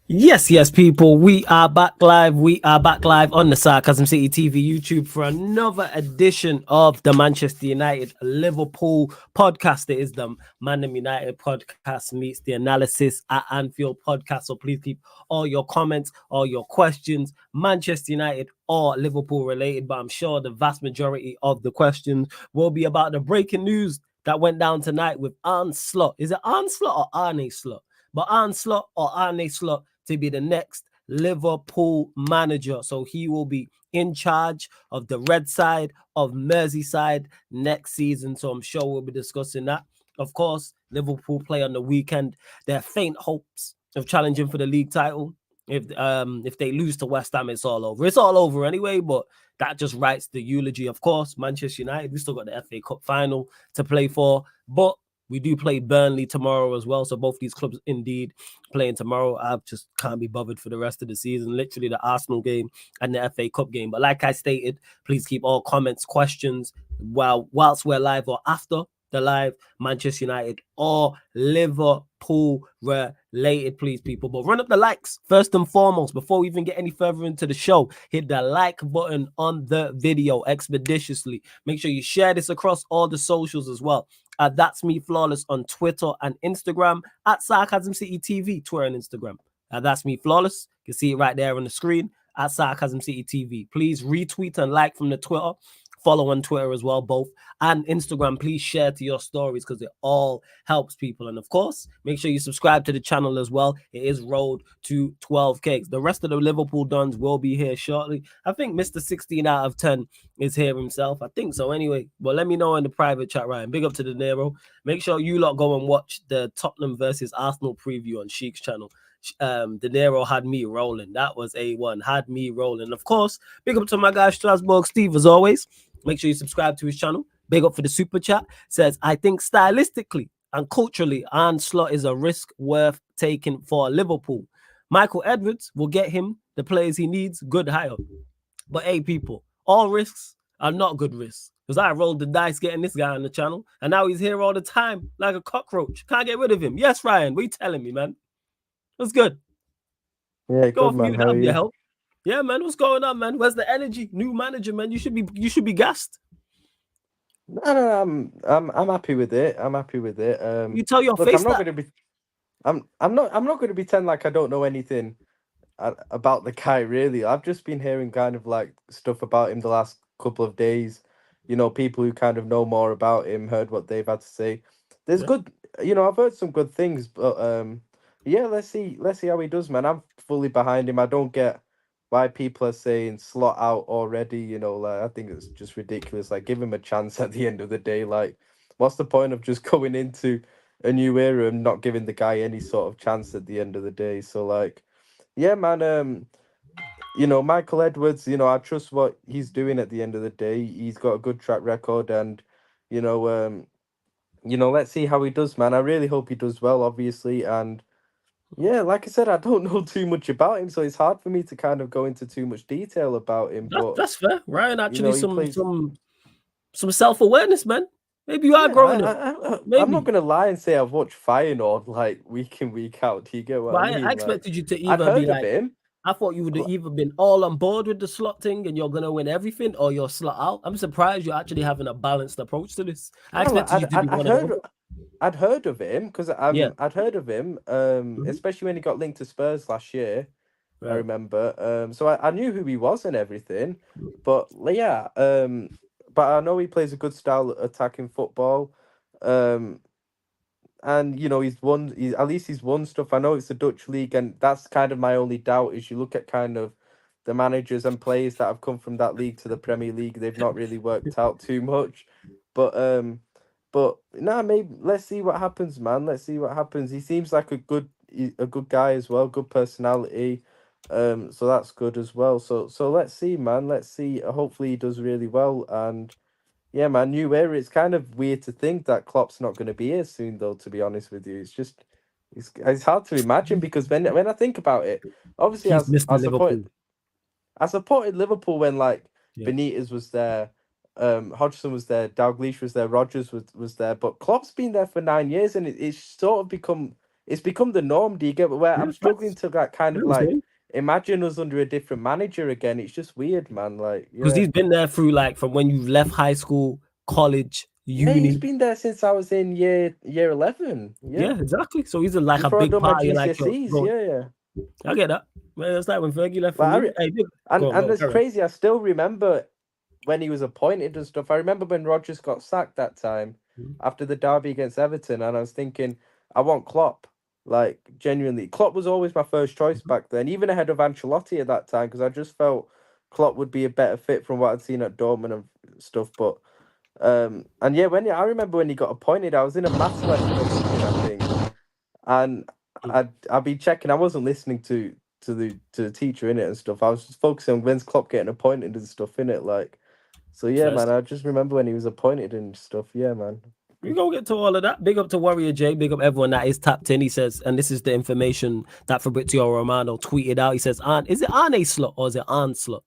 Yes, people. We are back live. We are back live on the Sarcasm City TV YouTube for another edition of the Manchester United Liverpool podcast. It is the Man United podcast meets the analysis at Anfield podcast. So please keep all your comments, all your questions, Manchester United or Liverpool related. But I'm sure the vast majority of the questions will be about the breaking news that went down tonight with Arne Slot. Is it Arne Slot or Arne Slot? But Arne Slot or Arne Slot to be the next Liverpool manager. So he will be in charge of the red side of Merseyside next season. So I'm sure we'll be discussing that. Of course, Liverpool play on the weekend. Their faint hopes of challenging for the league title. If they lose to West Ham, it's all over. It's all over anyway, but that just writes the eulogy. Of course, Manchester United, we still got the FA Cup final to play for, but we do play Burnley tomorrow as well. So both these clubs indeed playing tomorrow. I just can't be bothered for the rest of the season. Literally the Arsenal game and the FA Cup game. But like I stated, please keep all comments, questions whilst we're live or after the live, Manchester United or Liverpool related, please, people. But run up the likes first and foremost before we even get any further into the show. Hit the like button on the video expeditiously. Make sure you share this across all the socials as well. That's me flawless on Twitter and Instagram at Sarcasm City TV, Twitter and Instagram. That's me flawless. You can see it right there on the screen at Sarcasm City TV. Please retweet and like from the Twitter. Follow on Twitter as well, both, and Instagram. Please share to your stories because it all helps people. And of course, make sure you subscribe to the channel as well. It is road to 12K. The rest of the Liverpool Dons will be here shortly. I think Mr. 16 out of 10 is here himself. I think so anyway. But let me know in the private chat, Ryan. Big up to De Niro. Make sure you lot go and watch the Tottenham versus Arsenal preview on Sheik's channel. De Niro had me rolling. That was A1. Had me rolling. Of course, big up to my guy Strasbourg Steve as always. Make sure you subscribe to his channel. Big up for the super chat. Says, I think stylistically and culturally, Arne Slot is a risk worth taking for Liverpool. Michael Edwards will get him the players he needs. Good hire. But hey, people, all risks are not good risks. Because I rolled the dice getting this guy on the channel, and now he's here all the time like a cockroach. Can't get rid of him. Yes, Ryan, what are you telling me, man? What's good? Yeah, Go good off man. mute. How That'll are be a you? help. Yeah, man. What's going on, man? Where's the energy? New manager, man. You should be gassed. No, I'm happy with it. I'm happy with it. You tell your Look, I'm face not that. gonna be, I'm not gonna pretend like I don't know anything about the guy. Really, I've just been hearing kind of like stuff about him the last couple of days. People who kind of know more about him, heard what they've had to say. There's Yeah. good, I've heard some good things, but yeah, let's see how he does, man. I'm fully behind him. I don't get why people are saying slot out already. Like I think it's just ridiculous. Like give him a chance at the end of the day. Like, what's the point of just going into a new era and not giving the guy any sort of chance at the end of the day? So like, yeah, man. Michael Edwards. I trust what he's doing at the end of the day. He's got a good track record, and you know, um, let's see how he does, man. I really hope he does well, obviously, and yeah, like I said, I don't know too much about him, so it's hard for me to kind of go into too much detail about him. But That's fair. Ryan actually he plays. some self-awareness, man. Maybe you are Yeah, growing up. I'm not Maybe. gonna lie and say I've watched Feyenoord like week in week out. Do you get what But I I mean? Like, expected you to I'd either be heard of like, him. I thought you would have L- either been all on board with the slot thing and you're gonna win everything, or you're slot out. I'm surprised you're actually having a balanced approach to this. I No, like, expected you to be I'd one of heard them. I'd heard of him because Yeah. I'd heard of him. Mhm. Especially when he got linked to Spurs last year. I Right. remember. So I knew who he was and everything, but yeah. But I know he plays a good style of attacking football. Um, and he's won. At least he's won stuff. I know it's the Dutch league, and that's kind of my only doubt. Is you look at kind of the managers and players that have come from that league to the Premier League, they've not really worked out too much. But nah, maybe let's see what happens, man. Let's see what happens. He seems like a good guy as well, good personality. So that's good as well. So let's see, man. Let's see. Hopefully he does really well. And yeah, man, new era. It's kind of weird to think that Klopp's not going to be here soon, though. To be honest with you, it's hard to imagine because when I think about it, obviously He's as Mr. Liverpool. I supported Liverpool when like Yeah. Benitez was there, Hodgson was there, Dalglish was there, Rodgers was there, but Klopp's been there for 9 years, and it's sort of become it's become the norm. Do you get where I'm struggling to like kind of like imagine us under a different manager again? It's just weird, man. Like, Because he's been there through like from when you left high school, college, yeah, he's uni. been there since I was in year 11. Yeah, exactly. So he's like a Before I'd big done my part of like your GCSEs. growth. Yeah. I get that. Man, it's like when Fergie left for Like, uni. Hey, and it's carry on. crazy. I still remember when he was appointed and stuff. I remember when Rodgers got sacked that time after the derby against Everton, and I was thinking, I want Klopp. Like, genuinely, Klopp was always my first choice back then, even ahead of Ancelotti at that time, because I just felt Klopp would be a better fit from what I'd seen at Dortmund and stuff. But and yeah, I remember when he got appointed, I was in a maths lesson or something, I think, and I'd be checking. I wasn't listening to the teacher in it and stuff. I was just focusing on when's Klopp getting appointed and stuff in it, like. So yeah, man, I just remember when he was appointed and stuff. Yeah, man. We gonna get to all of that. Big up to Warrior J. Big up everyone that is tapped in. He says, and this is the information that Fabrizio Romano tweeted out. He says, is it Arne Slot or is it Arne Slot?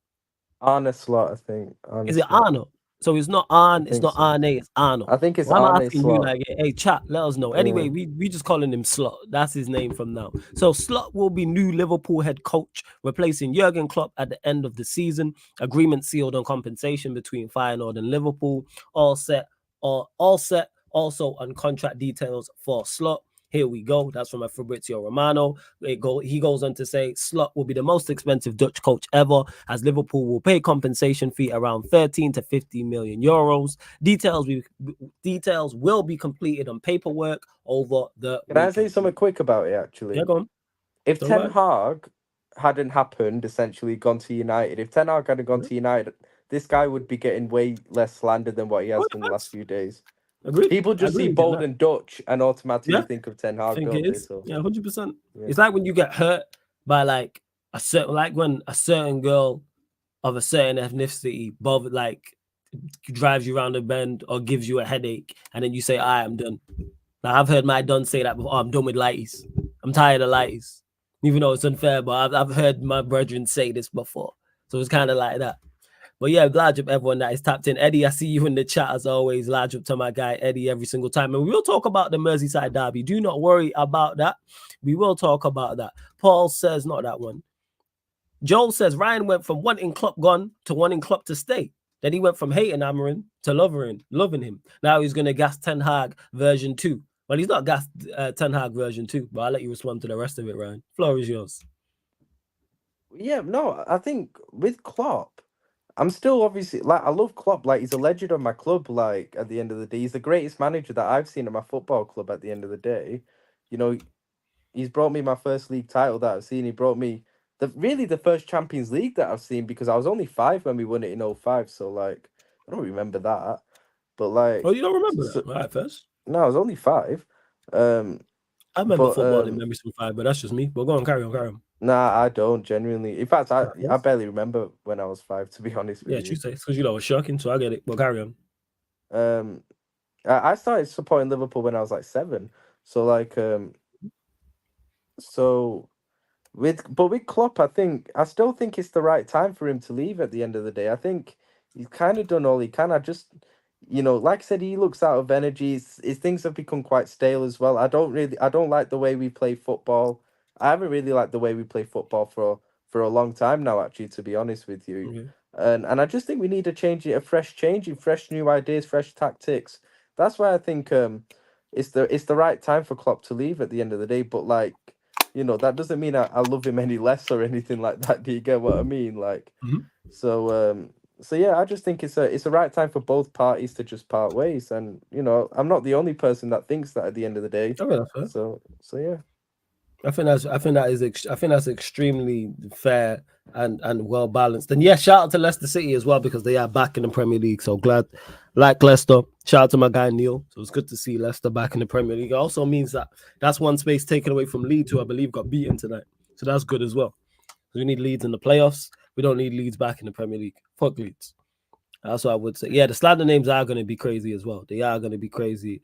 Arne Slot, I think. Is it Arno? So it's not Arne, it's not Arne, it's Arno. I think it's well, I'm Arne asking Slot. you, like, hey, chat, let us know. Anyway, we just calling him Slot. That's his name from now. So Slot will be new Liverpool head coach, replacing Jurgen Klopp at the end of the season. Agreement sealed on compensation between Feyenoord and Liverpool. All set. Also on contract details for Slot. Here we go. That's from a Fabrizio Romano. He goes on to say Slot will be the most expensive Dutch coach ever, as Liverpool will pay compensation fee around 13 to 50 million euros. Details will be completed on paperwork over the Can I say something quick about it, actually? Yeah, go on. If Ten Hag hadn't happened, essentially gone to United, if Ten Hag hadn't gone to United, this guy would be getting way less slander than what he has done the last few days. Agreed. People just see bold and Dutch and automatically think of Ten Hag, don't they? So. Yeah, 100%. It's like when you get hurt by like when a certain girl of a certain ethnicity drives you around the bend or gives you a headache, and then you say, "I am done." Now I've heard my done say that before. I'm done with lighties. I'm tired of lighties. Even though it's unfair, but I've heard my brethren say this before. So it's kind of like that. But yeah, large up everyone that is tapped in. Eddie, I see you in the chat as always. Large up to my guy Eddie every single time. And we will talk about the Merseyside derby. Do not worry about that. We will talk about that. Paul says, not that one. Joel says Ryan went from wanting Klopp gone to wanting Klopp to stay. Then he went from hating Amarin to loving him. Now he's going to gas Ten Hag version 2. Well, he's not gas Ten Hag version 2, but I'll let you respond to the rest of it, Ryan. Floor is yours. Yeah, no, I think with Klopp, I'm still obviously like I love Klopp. Like he's a legend of my club. Like at the end of the day, he's the greatest manager that I've seen at my football club. At the end of the day, you know, he's brought me my first league title that I've seen. He brought me the first Champions League that I've seen, because I was only 5 when we won it in 2005. So like I don't remember that, but like you don't remember that? Right, first. No, I was only 5. I remember football in memories from 5, but that's just me. But go on, carry on. Nah, I don't genuinely. In fact, I barely remember when I was 5, to be honest with you. Yeah, Tuesday, because it was shocking, so I get it. But carry on. I started supporting Liverpool when I was like 7, so like with Klopp, I still think it's the right time for him to leave. At the end of the day, I think he's kind of done all he can. I just, like I said, he looks out of energy. His things have become quite stale as well. I don't like the way we play football. I haven't really liked the way we play football for a long time now, actually, to be honest with you. And I just think we need a fresh change, fresh new ideas, fresh tactics. That's why I think it's the right time for Klopp to leave at the end of the day. But like, that doesn't mean I love him any less or anything like that. Do you get what I mean? Like, so yeah, I just think it's the right time for both parties to just part ways. And I'm not the only person that thinks that at the end of the day. So yeah. I think that's extremely fair and well balanced. And yeah, shout out to Leicester City as well, because they are back in the Premier League. So glad, like Leicester. Shout out to my guy Neil. So it's good to see Leicester back in the Premier League. It also means that's one space taken away from Leeds, who I believe got beaten tonight. So that's good as well. We need Leeds in the playoffs. We don't need Leeds back in the Premier League. Fuck Leeds. That's what I would say. Yeah, the slander names are going to be crazy as well. They are going to be crazy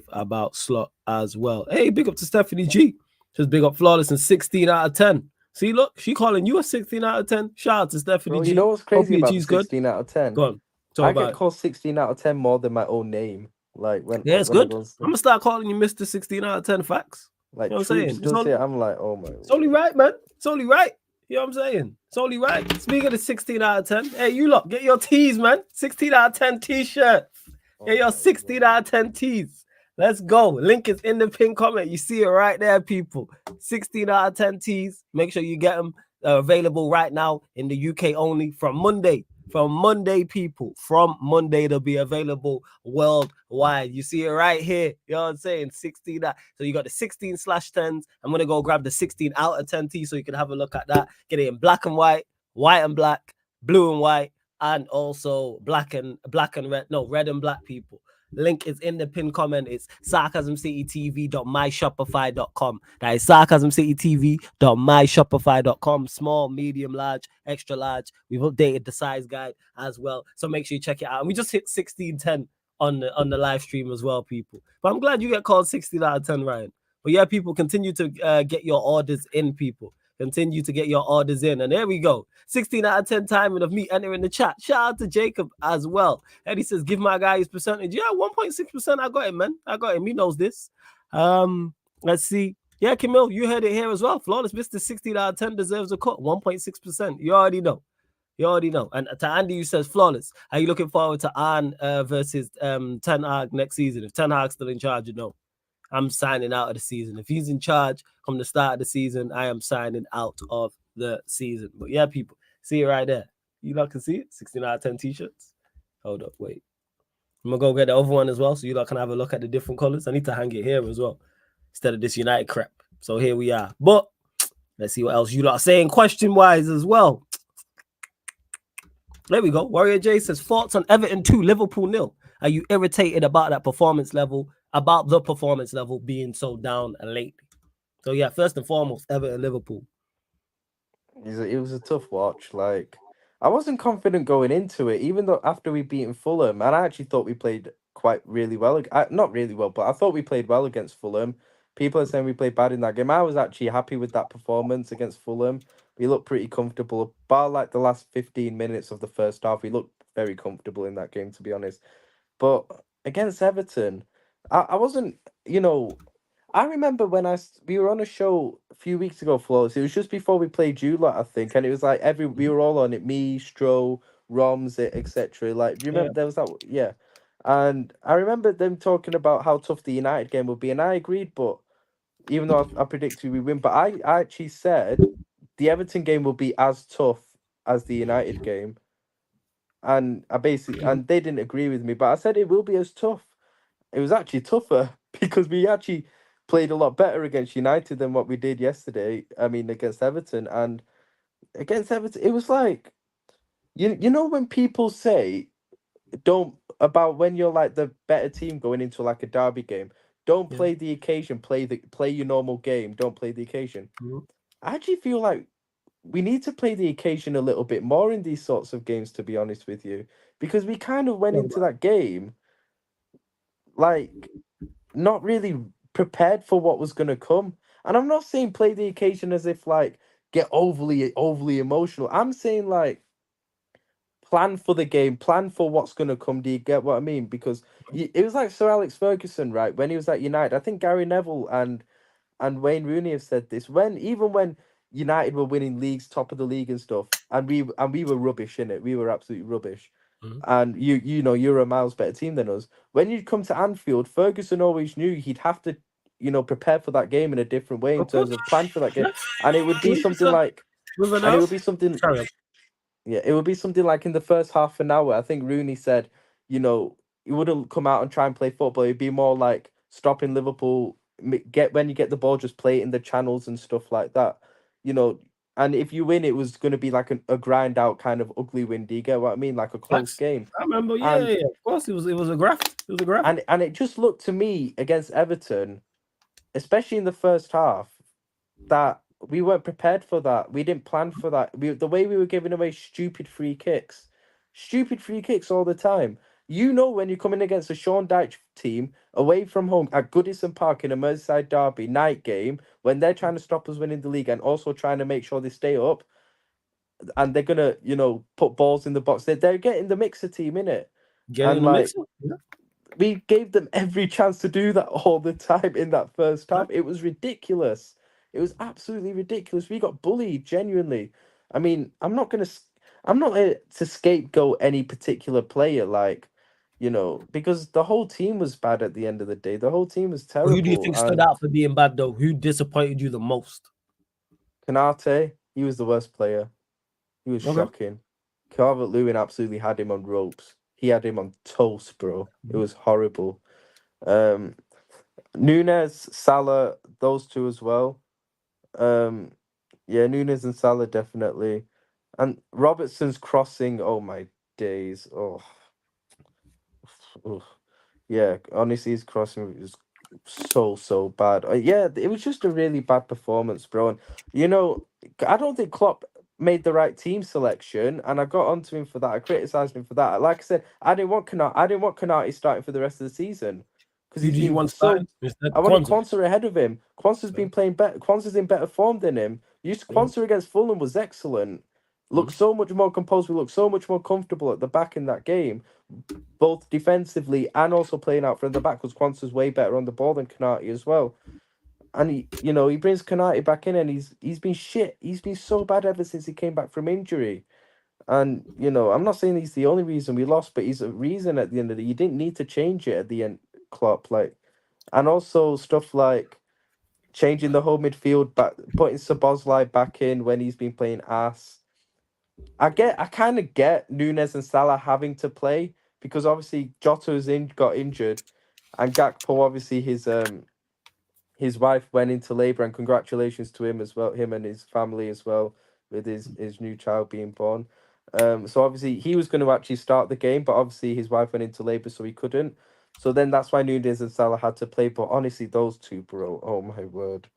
about Slot as well. Hey, big up to Stephanie G. Just big up Flawless and 16 out of 10. See, look, she calling you a 16 out of 10. Shout out to Stephanie G. You know what's crazy about 16 out of 10? Go on. I get called 16 out of 10 more than my own name. Like when it's good. I'm gonna start calling you Mr. 16 out of 10 facts. Like know what I'm Troops saying? does it. I'm like, oh my It's only word. right, man. It's only right. You know what I'm saying? It's only right. Speaking of 16 out of 10, hey, you lot, get your tees, man. 16 out of 10 t-shirt. Get Oh your my 16 out word. of 10 tees. Let's go. Link is in the pin comment. You see it right there, people. 16 out of 10 tees. Make sure you get them available right now in the UK only from Monday. From Monday, people. From Monday, they'll be available worldwide. You see it right here. You know what I'm saying? 16. So you got the 16/10s. I'm going to go grab the 16 out of 10 T so you can have a look at that. Get it in black and white and black, blue and white, and also black and red. No, red and black, people. Link is in the pin comment. It's sarcasmcitytv.myshopify.com. That is sarcasmcitytv.myshopify.com. Small, medium, large, extra large. We've updated the size guide as well. So make sure you check it out. And we just hit 1610 on the live stream as well, people. But I'm glad you get called 16 out of 10, Ryan. But yeah, people, continue to get your orders in, people. Continue to get your orders in. And there we go. 16 out of 10 timing of me entering the chat. Shout out to Jacob as well. Eddie says, give my guy his percentage. Yeah, 1.6%. I got him, man. I got him. He knows this. Let's see. Yeah, Camille, you heard it here as well. Flawless Mr. 16 out of 10 deserves a cut. 1.6%. You already know. You already know. And to Andy, who says, flawless. Are you looking forward to Arne versus Ten Hag next season? If Ten Hag's still in charge, you know. I'm signing out of the season. If he's in charge from the start of the season, I am signing out of the season. But yeah, people, see it right there. You lot can see it. 16 out of 10 t-shirts. Hold up, wait. I'm gonna go get the other one as well, so you lot can have a look at the different colors. I need to hang it here as well, instead of this United crap. So here we are. But let's see what else you lot are saying question-wise as well. There we go. Warrior J says, thoughts on Everton 2, Liverpool 0. Are you irritated about that performance level, about the performance level being so down lately? So yeah, first and foremost, Everton Liverpool. It was a tough watch. Like, I wasn't confident going into it, even though after we beaten Fulham, and I actually thought we played quite really well. Not really well, but I thought we played well against Fulham. People are saying we played bad in that game. I was actually happy with that performance against Fulham. We looked pretty comfortable. Bar like the last 15 minutes of the first half, we looked very comfortable in that game, to be honest. But against Everton, I wasn't, you know, I remember when we were on a show a few weeks ago, Flawless. It was just before we played you lot, I think, and it was like we were all on it. Me, Stro, Roms, etc. Like, do you Yeah. remember there was that? Yeah, and I remember them talking about how tough the United game would be, and I agreed. But even though I predicted we win, but I actually said the Everton game will be as tough as the United game, and they didn't agree with me, but I said it will be as tough. It was actually tougher because we actually played a lot better against United than what we did yesterday. I mean, against Everton, and against Everton, it was like you know when people say don't about when you're like the better team going into like a derby game, don't Yeah. play the occasion, play your normal game, don't play the occasion. Mhm. I actually feel like we need to play the occasion a little bit more in these sorts of games, to be honest with you, because we kind of went into that game like not really prepared for what was going to come. And I'm not saying play the occasion as if like get overly emotional. I'm saying like plan for the game, plan for what's going to come. Do you get what I mean? Because it was like Sir Alex Ferguson, right? When he was at United, I think Gary Neville and Wayne Rooney have said this. When United were winning leagues, top of the league and stuff, and we were rubbish in it. We were absolutely rubbish. Mhm. And you know you're a miles better team than us. When you come to Anfield, Ferguson always knew he'd have to, prepare for that game in a different way in Of course. terms of plan for that game, Yeah. and it would be something 100%. like, With an and it out. would be something Sorry. yeah, it would be something like in the first half an hour. I think Rooney said, he wouldn't come out and try and play football. It'd be more like stopping Liverpool. When you get the ball, just play it in the channels and stuff like that. You know, and if you win, it was going to be like a grind out kind of ugly win. Do you get what I mean? Like a close Facts. game. I remember. Yeah, And yeah. Of course, it was a graft. It was a graft. and it just looked to me against Everton, especially in the first half, that we weren't prepared for that. We didn't plan for that. The way we were giving away stupid free kicks all the time. When you're coming against a Sean Dyche team away from home at Goodison Park in a Merseyside derby night game, when they're trying to stop us winning the league and also trying to make sure they stay up, and they're gonna, put balls in the box. They're getting the mixer team in it, Getting in and the like mixer. Yeah. we gave them every chance to do that all the time in that first half. It was ridiculous. It was absolutely ridiculous. We got bullied, genuinely. I mean, I'm not here to scapegoat any particular player, like, because the whole team was bad at the end of the day. The whole team was Who do you terrible. think stood And out for being bad though? Who disappointed you the most? Kanate, he was the worst player. He was Okay. shocking. Calvert-Lewin absolutely had him on ropes. He had him on toast, bro. It was horrible. Um, Nunes, Salah, those two as well. Um, yeah, Nunes and Salah definitely. And Robertson's crossing, oh my days. Oh, ugh. Yeah, honestly, his crossing was so bad. Yeah, it was just a really bad performance, bro. And I don't think Klopp made the right team selection, and I got onto him for that. I criticized him for that. Like I said, I didn't want Kanate starting for the rest of the season because Who he's did you been want so. starting instead? I wanted Kwanzaa. Quansah ahead of him. Quansah's been playing better. Quansah's in better form than him. Quansah against Fulham was excellent. Looked so much more composed. We looked so much more comfortable at the back in that game, both defensively and also playing out from the back, because Quansah's way better on the ball than Kanate as well. And he brings Kanate back in, and he's been shit. He's been so bad ever since he came back from injury. And I'm not saying he's the only reason we lost, but he's a reason at the end of the day. You didn't need to change it at the end, Klopp. Like, and also stuff like changing the whole midfield back, putting Szoboszlai back in when he's been playing ass. I kind of get Nunes and Salah having to play because obviously Jota's got injured, and Gakpo, obviously his wife went into labour, and congratulations to him as well, him and his family as well, with his new child being born. So obviously he was going to actually start the game, but obviously his wife went into labour, so he couldn't. So then that's why Nunes and Salah had to play. But honestly, those two, bro, oh my word,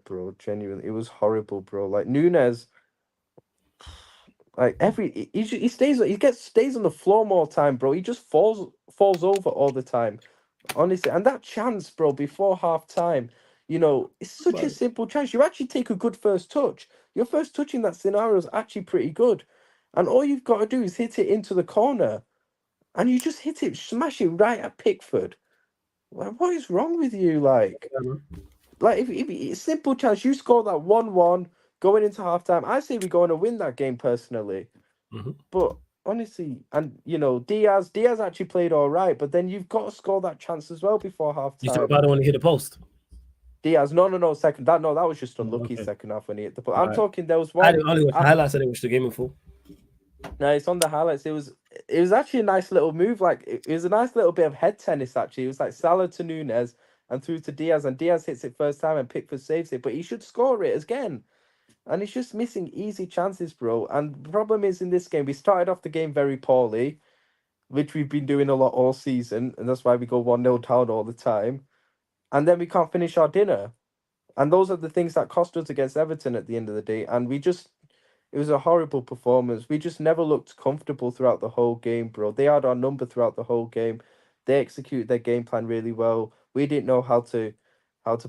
bro, genuinely, it was horrible, bro. Like Nunes, like he stays on the floor more time, bro. He just falls over all the time, honestly. And that chance, bro, before half time, it's such a simple chance. You actually take a good first touch. Your first touch in that scenario is actually pretty good, and all you've got to do is hit it into the corner, and you just hit it, smash it right at Pickford. Like, what is wrong with you? Like if it's simple chance, you score that 1-1 going into halftime. I say we go on to win that game personally. But honestly, and Diaz actually played all right, but then you've got to score that chance as well before You said halftime. I don't want to hit the post. Diaz, no, second that was just unlucky Okay. second half when he hit the post. All I'm right. talking there was I one. didn't only watch the highlights. I didn't watch the game in full. No, it's on the highlights. It was actually a nice little move. Like it was a nice little bit of head tennis actually. It was like Salah to Nunes and through to Diaz, and Diaz hits it first time and Pickford saves it, but he should score it again. And he's just missing easy chances, bro. And the problem is in this game, we started off the game very poorly, which we've been doing a lot all season, and that's why we go 1-0 down all the time. And then we can't finish our dinner. And those are the things that cost us against Everton at the end of the day. And it was a horrible performance. We just never looked comfortable throughout the whole game, bro. They had our number throughout the whole game. They executed their game plan really well. We didn't know how to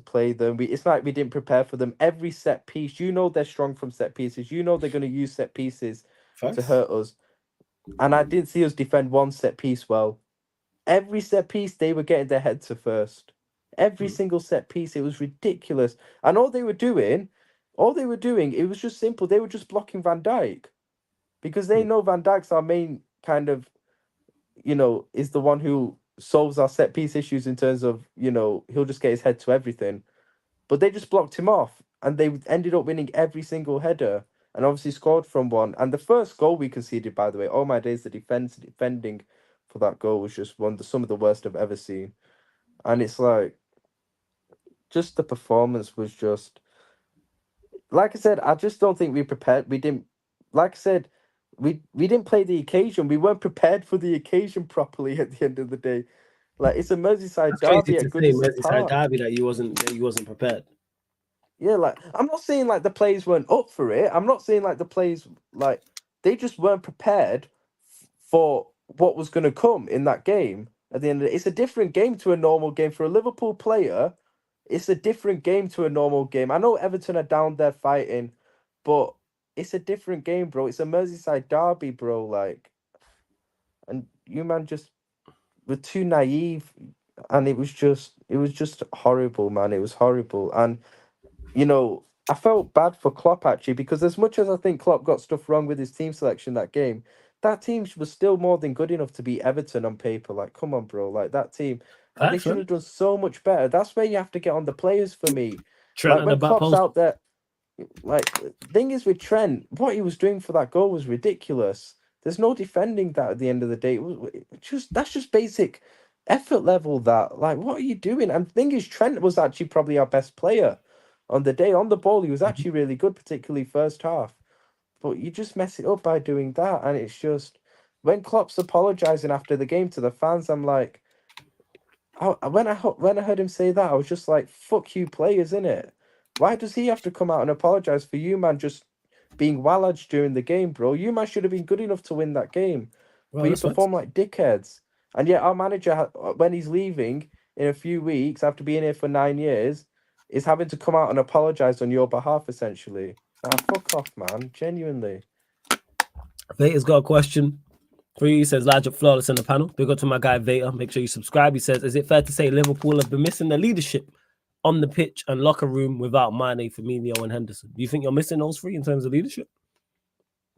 play them. It's like we didn't prepare for them. Every set piece, they're strong from set pieces. They're going to use set pieces to Facts. hurt us. And I didn't see us defend one set piece well. Every set piece, they were getting their head to first. Every single set piece, it was ridiculous. And all they were doing, it was just simple. They were just blocking Van Dijk because they know Van Dijk's our main kind of, is the one who solves our set piece issues in terms of, he'll just get his head to everything. But they just blocked him off, and they ended up winning every single header, and obviously scored from one. And the first goal we conceded, by the way, oh my days, the defending for that goal was just some of the worst I've ever seen. And it's like, just the performance was just, like I said, I just don't think we prepared. We didn't, like I said, we didn't play the occasion. We weren't prepared for the occasion properly at the end of the day. Like, it's a Merseyside That's crazy derby to at say, Goodison Merseyside Park. derby, that you wasn't prepared. Yeah, like, I'm not saying like the players weren't up for it. I'm not saying like the players, like, they just weren't prepared for what was going to come in that game. At the end of it, it's a different game to a normal game for a Liverpool player. It's a different game to a normal game. I know Everton are down there fighting, but it's a different game, bro. It's a Merseyside derby, bro. Like, and you man just were too naive, and it was just horrible, man. It was horrible, and I felt bad for Klopp actually, because as much as I think Klopp got stuff wrong with his team selection that game, that team was still more than good enough to beat Everton on paper. Like, come on, bro. Like that team, and they Facts, should man. have done so much better. That's where you have to get on the players for me. Trent Like at the when back Klopp's post. out there, like thing is with Trent, what he was doing for that goal was ridiculous. There's no defending that at the end of the day. That's just basic effort level. That like, what are you doing? And the thing is, Trent was actually probably our best player on the day. On the ball, he was actually really good, particularly first half. But you just mess it up by doing that, and it's just when Klopp's apologizing after the game to the fans, I'm like, when I heard him say that, I was just like, "Fuck you, players, innit? Why does he have to come out and apologize for you, man? Just being wallaged during the game, bro. You man should have been good enough to win that game, Well, but you that's facts. perform like dickheads. And yet our manager, when he's leaving in a few weeks after being here for 9 years, is having to come out and apologize on your behalf, essentially. Ah, fuck off, man. Genuinely. Vader's got a question for you. He says, large up flawless in the panel. Big up to my guy Vader. Make sure you subscribe. He says, is it fair to say Liverpool have been missing the leadership on the pitch and locker room without Mane, Firmino, and Henderson? Do you think you're missing those three in terms of leadership?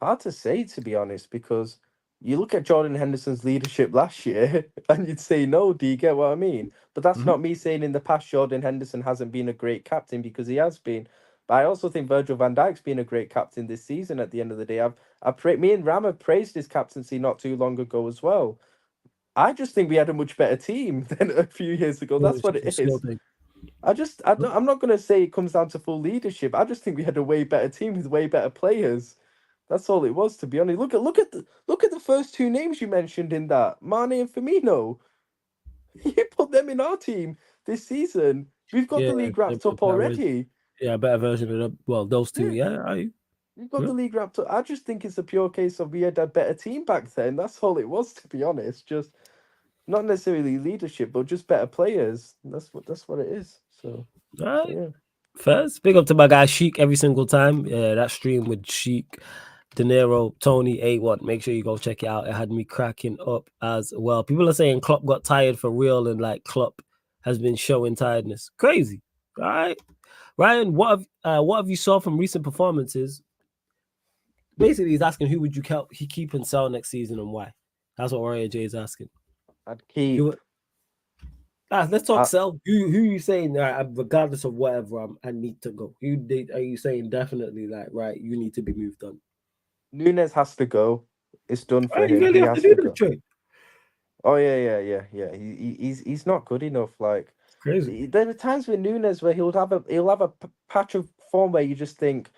Hard to say, to be honest, because you look at Jordan Henderson's leadership last year and you'd say no. Do you get what I mean? But that's Mm-hmm. not me saying in the past Jordan Henderson hasn't been a great captain, because he has been. But I also think Virgil van Dijk's been a great captain this season at the end of the day. Me and Ram have praised his captaincy not too long ago as well. I just think we had a much better team than a few years ago. Yeah, That's it's what just a it skill is. thing. I'm not going to say it comes down to full leadership. I just think we had a way better team with way better players. That's all it was, to be honest. Look at the first two names you mentioned in that, Mane and Firmino. You put them in our team this season. We've got Yeah, the league they've wrapped got up better version. already. Yeah, a better version of them. Well, those two. Yeah, Yeah, we've got yeah. the league wrapped up. I just think it's a pure case of we had a better team back then. That's all it was, to be honest. Just not necessarily leadership, but just better players. That's what it is. So All right. yeah. First, big up to my guy Sheik every single time. Yeah, that stream with Sheik, De Niro, Tony, A1. Make sure you go check it out. It had me cracking up as well. People are saying Klopp got tired for real, and like Klopp has been showing tiredness. Crazy. All right. Ryan, what have you saw from recent performances? Basically, he's asking who would you keep and sell next season and why. That's what Warrior J is asking. I'd keep. Who, let's talk I, sell. Who you saying regardless of whatever I need to go? Are you saying definitely like right? You need to be moved on. Nunes has to go. It's done for Right, you him. really He have to has do to this go. trade. Oh yeah. He's not good enough. Like It's crazy. there are times with Nunes where he'll have a patch of form where you just think,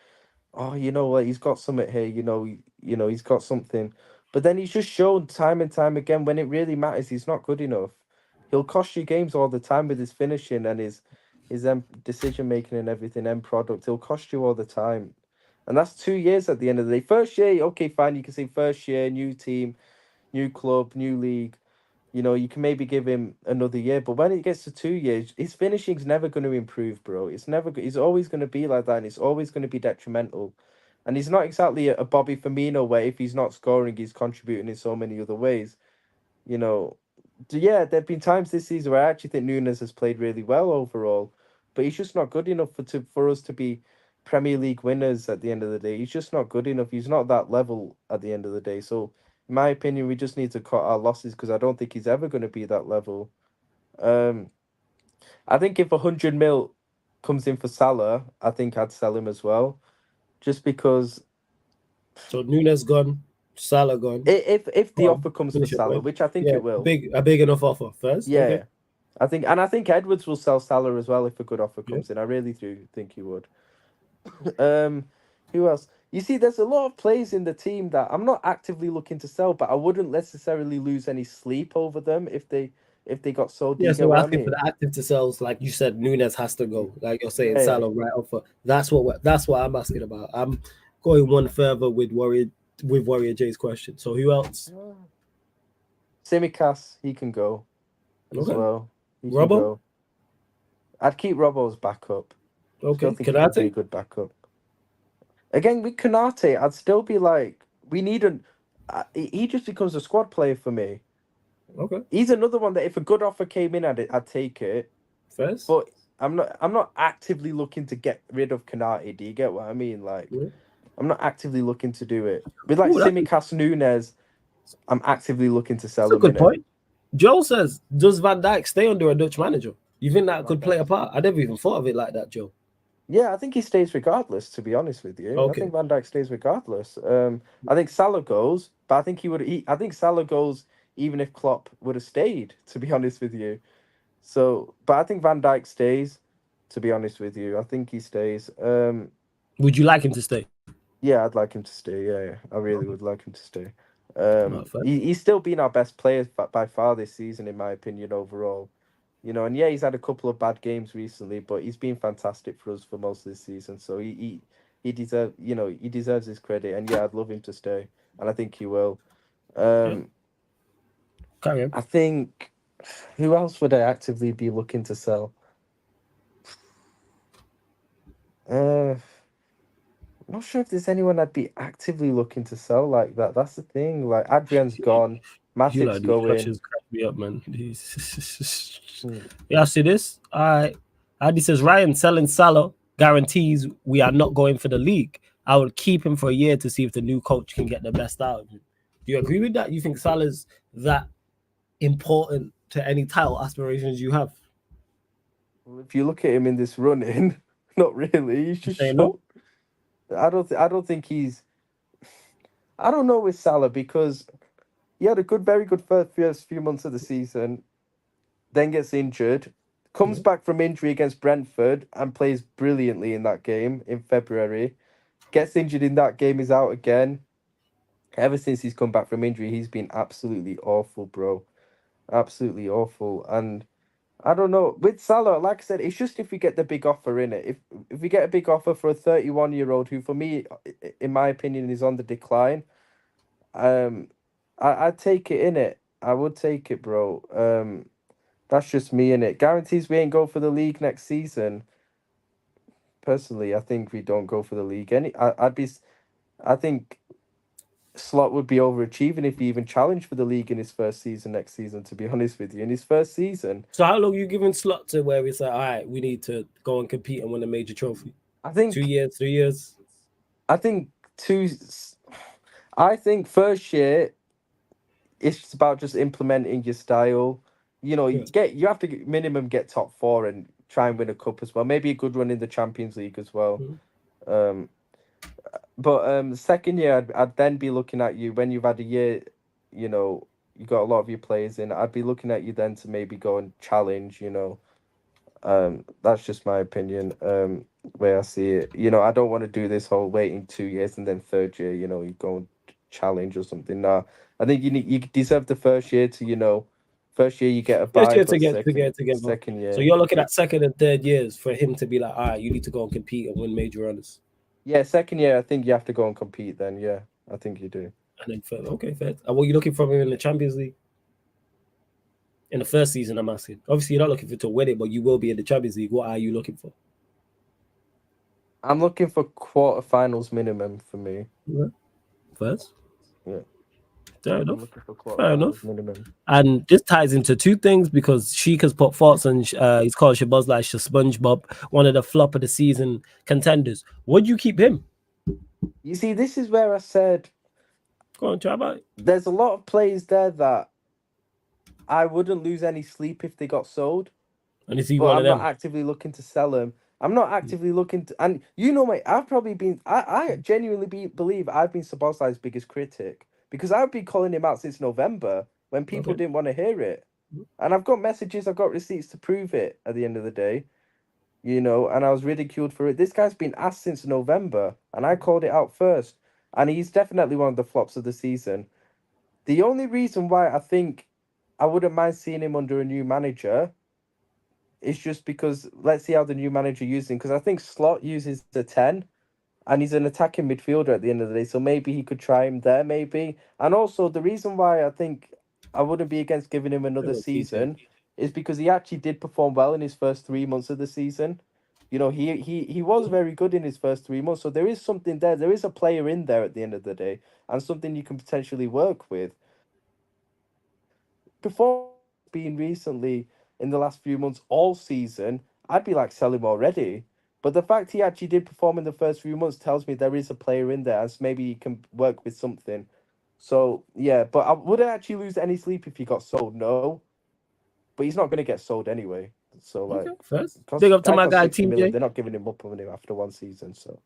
oh, you know what, he's got something here. He's got something. But then he's just shown time and time again when it really matters, he's not good enough. He'll cost you games all the time with his finishing and his decision making and everything, end product. He'll cost you all the time. And that's 2 years at the end of the day. First year, okay, fine. You can say first year, new team, new club, new league. You can maybe give him another year, but when it gets to 2 years, his finishing's never going to improve, bro. It's never. He's always going to be like that, and it's always going to be detrimental. And he's not exactly a Bobby Firmino where if he's not scoring, he's contributing in so many other ways. You know, yeah, there've been times this season where I actually think Nunes has played really well overall, but he's just not good enough for us to be Premier League winners at the end of the day. He's just not good enough. He's not that level at the end of the day. So, in my opinion, we just need to cut our losses because I don't think he's ever going to be that level. Um, I think if 100 mil comes in for Salah, I think I'd sell him as well, just because So Nunes gone, Salah gone. if the offer comes for Finish it, Salah, boy. which I think Yeah, it will. a big enough offer first. Okay. Yeah, I think Edwards will sell Salah as well if a good offer Yeah. comes in. I really do think he would. Um, who else? You see, there's a lot of players in the team that I'm not actively looking to sell, but I wouldn't necessarily lose any sleep over them if they got sold. Do Yeah, you so get we're what I asking for mean? the active to sells, like you said, Nunes has to go. Like you're saying, Yeah, Salah right offer. That's what I'm asking about. I'm going one further with Warrior J's question. So who else? yeah. Simicast, he can go as Okay. well. He can Robbo. go. I'd keep Robbo's backup. Still Okay. think he could be a Kanate. good backup. Again, with Konate, I'd still be like, we need an. He just becomes a squad player for me. Okay. He's another one that if a good offer came in, I'd take it. First. But I'm not actively looking to get rid of Kanate. Do you get what I mean? Like, Yeah. I'm not actively looking to do it. With like Oh, Simicast Nunes, I'm actively looking to that's sell a him good in it. point. Joe says, does Van Dijk stay under a Dutch manager? You think that Van could play a Dijk. part? I never even thought of it like that, Joe. Yeah, I think he stays regardless. To be honest with you, I Okay. think Van Dijk stays regardless. I think Salah goes, but I think he would. I think Salah goes even if Klopp would have stayed. To be honest with you, so but I think Van Dijk stays. To be honest with you, I think he stays. Would you like him to stay? Yeah, I'd like him to stay. Yeah, yeah. I really Okay. would like him to stay. Not fair. He's still been our best player by far this season, in my opinion, overall. And yeah, he's had a couple of bad games recently, but he's been fantastic for us for most of this season. So he deserves his credit, and yeah, I'd love him to stay, and I think he will. Yeah. Um, Carry on. I think who else would I actively be looking to sell? Uh, I'm not sure if there's anyone I'd be actively looking to sell like that. That's the thing. Like Adrian's gone, You Matip's like these going. questions crack me up, man. These... Hmm. Yeah, see this? Adi says Ryan selling Salah guarantees we are not going for the league. I would keep him for a year to see if the new coach can get the best out of him. Do you agree with that? You think Salah's that important to any title aspirations you have? Well, if you look at him in this running, not really. He's You just saying no? shown. I don't think he's. I don't know with Salah because he had a very good first few months of the season, then gets injured, comes Yeah. back from injury against Brentford and plays brilliantly in that game in February. Gets injured in that game, is out again. Ever since he's come back from injury, he's been absolutely awful, bro. Absolutely awful. And I don't know. With Salah, like I said, it's just if we get the big offer in it. If we get a big offer for a 31-year-old who, for me, in my opinion, is on the decline, um, I'd take it in it. I would take it, bro. That's just me in it. Guarantees we ain't go for the league next season. Personally, I think we don't go for the league. I think Slot would be overachieving if he even challenged for the league in his first season next season. To be honest with you, in his first season, So how long you giving Slot to where it's like, all right, we need to go and compete and win a major trophy? I 2 think years, 3 years? I think two. I think first year it's about just implementing your style. Yeah. You have to minimum get top four and try and win a cup as well. Maybe a good run in the Champions League as well. Mhm. Um, but the second year I'd then be looking at you when you've had a year. You got a lot of your players in. I'd be looking at you then to maybe go and challenge. That's just my opinion. Where I see it. I don't want to do this whole waiting 2 years and then third year, you go and challenge or something. Nah, I think you deserve the first year to, first year you get a First buy, year but to second get together. second So year, you're looking at second and third years for him to be like, all right, you need to go and compete and win major honors. yeah, second year I think you have to go and compete. Then yeah, I think you do. And then third, okay, third. And what are you looking from him in the Champions League? In the first season, I'm asking. Obviously, you're not looking for to win it, but you will be in the Champions League. What are you looking for? I'm looking for quarterfinals minimum for me. Yeah. First, Yeah, fair I'm enough. looking for Fair quarterfinals enough. minimum. And this ties into two things because Sheik has put thoughts on he's called Shabazz like SpongeBob, one of the flop of the season contenders. Would you keep him? You see, this is where I said Go on, try about it. there's a lot of players there that I wouldn't lose any sleep if they got sold. And is he But one of I'm not them? actively looking to sell them. I'm not actively looking to, and mate, I've probably been, I genuinely believe I've been Sabozlai's biggest critic because I've been calling him out since November when people Okay. didn't want to hear it. And I've got messages, I've got receipts to prove it at the end of the day, and I was ridiculed for it. This guy's been asked since November, and I called it out first. And he's definitely one of the flops of the season. The only reason why I think I wouldn't mind seeing him under a new manager. It's just because let's see how the new manager uses him. Because I think Slot uses the 10 and he's an attacking midfielder at the end of the day. So maybe he could try him there, maybe. And also, the reason why I think I wouldn't be against giving him another season is because he actually did perform well in his first 3 months of the season. He was very good in his first 3 months. So there is something there. There is a player in there at the end of the day and something you can potentially work with. performance been recently in the last few months, all season, I'd be like, sell him already. But the fact he actually did perform in the first few months tells me there is a player in there, and maybe he can work with something. So yeah, but I would actually lose any sleep if he got sold. No, but he's not going to get sold anyway. So Okay, like, first. cost Big up to guy my cost guy 60 million. TJ. They're not giving him up on him after one season. So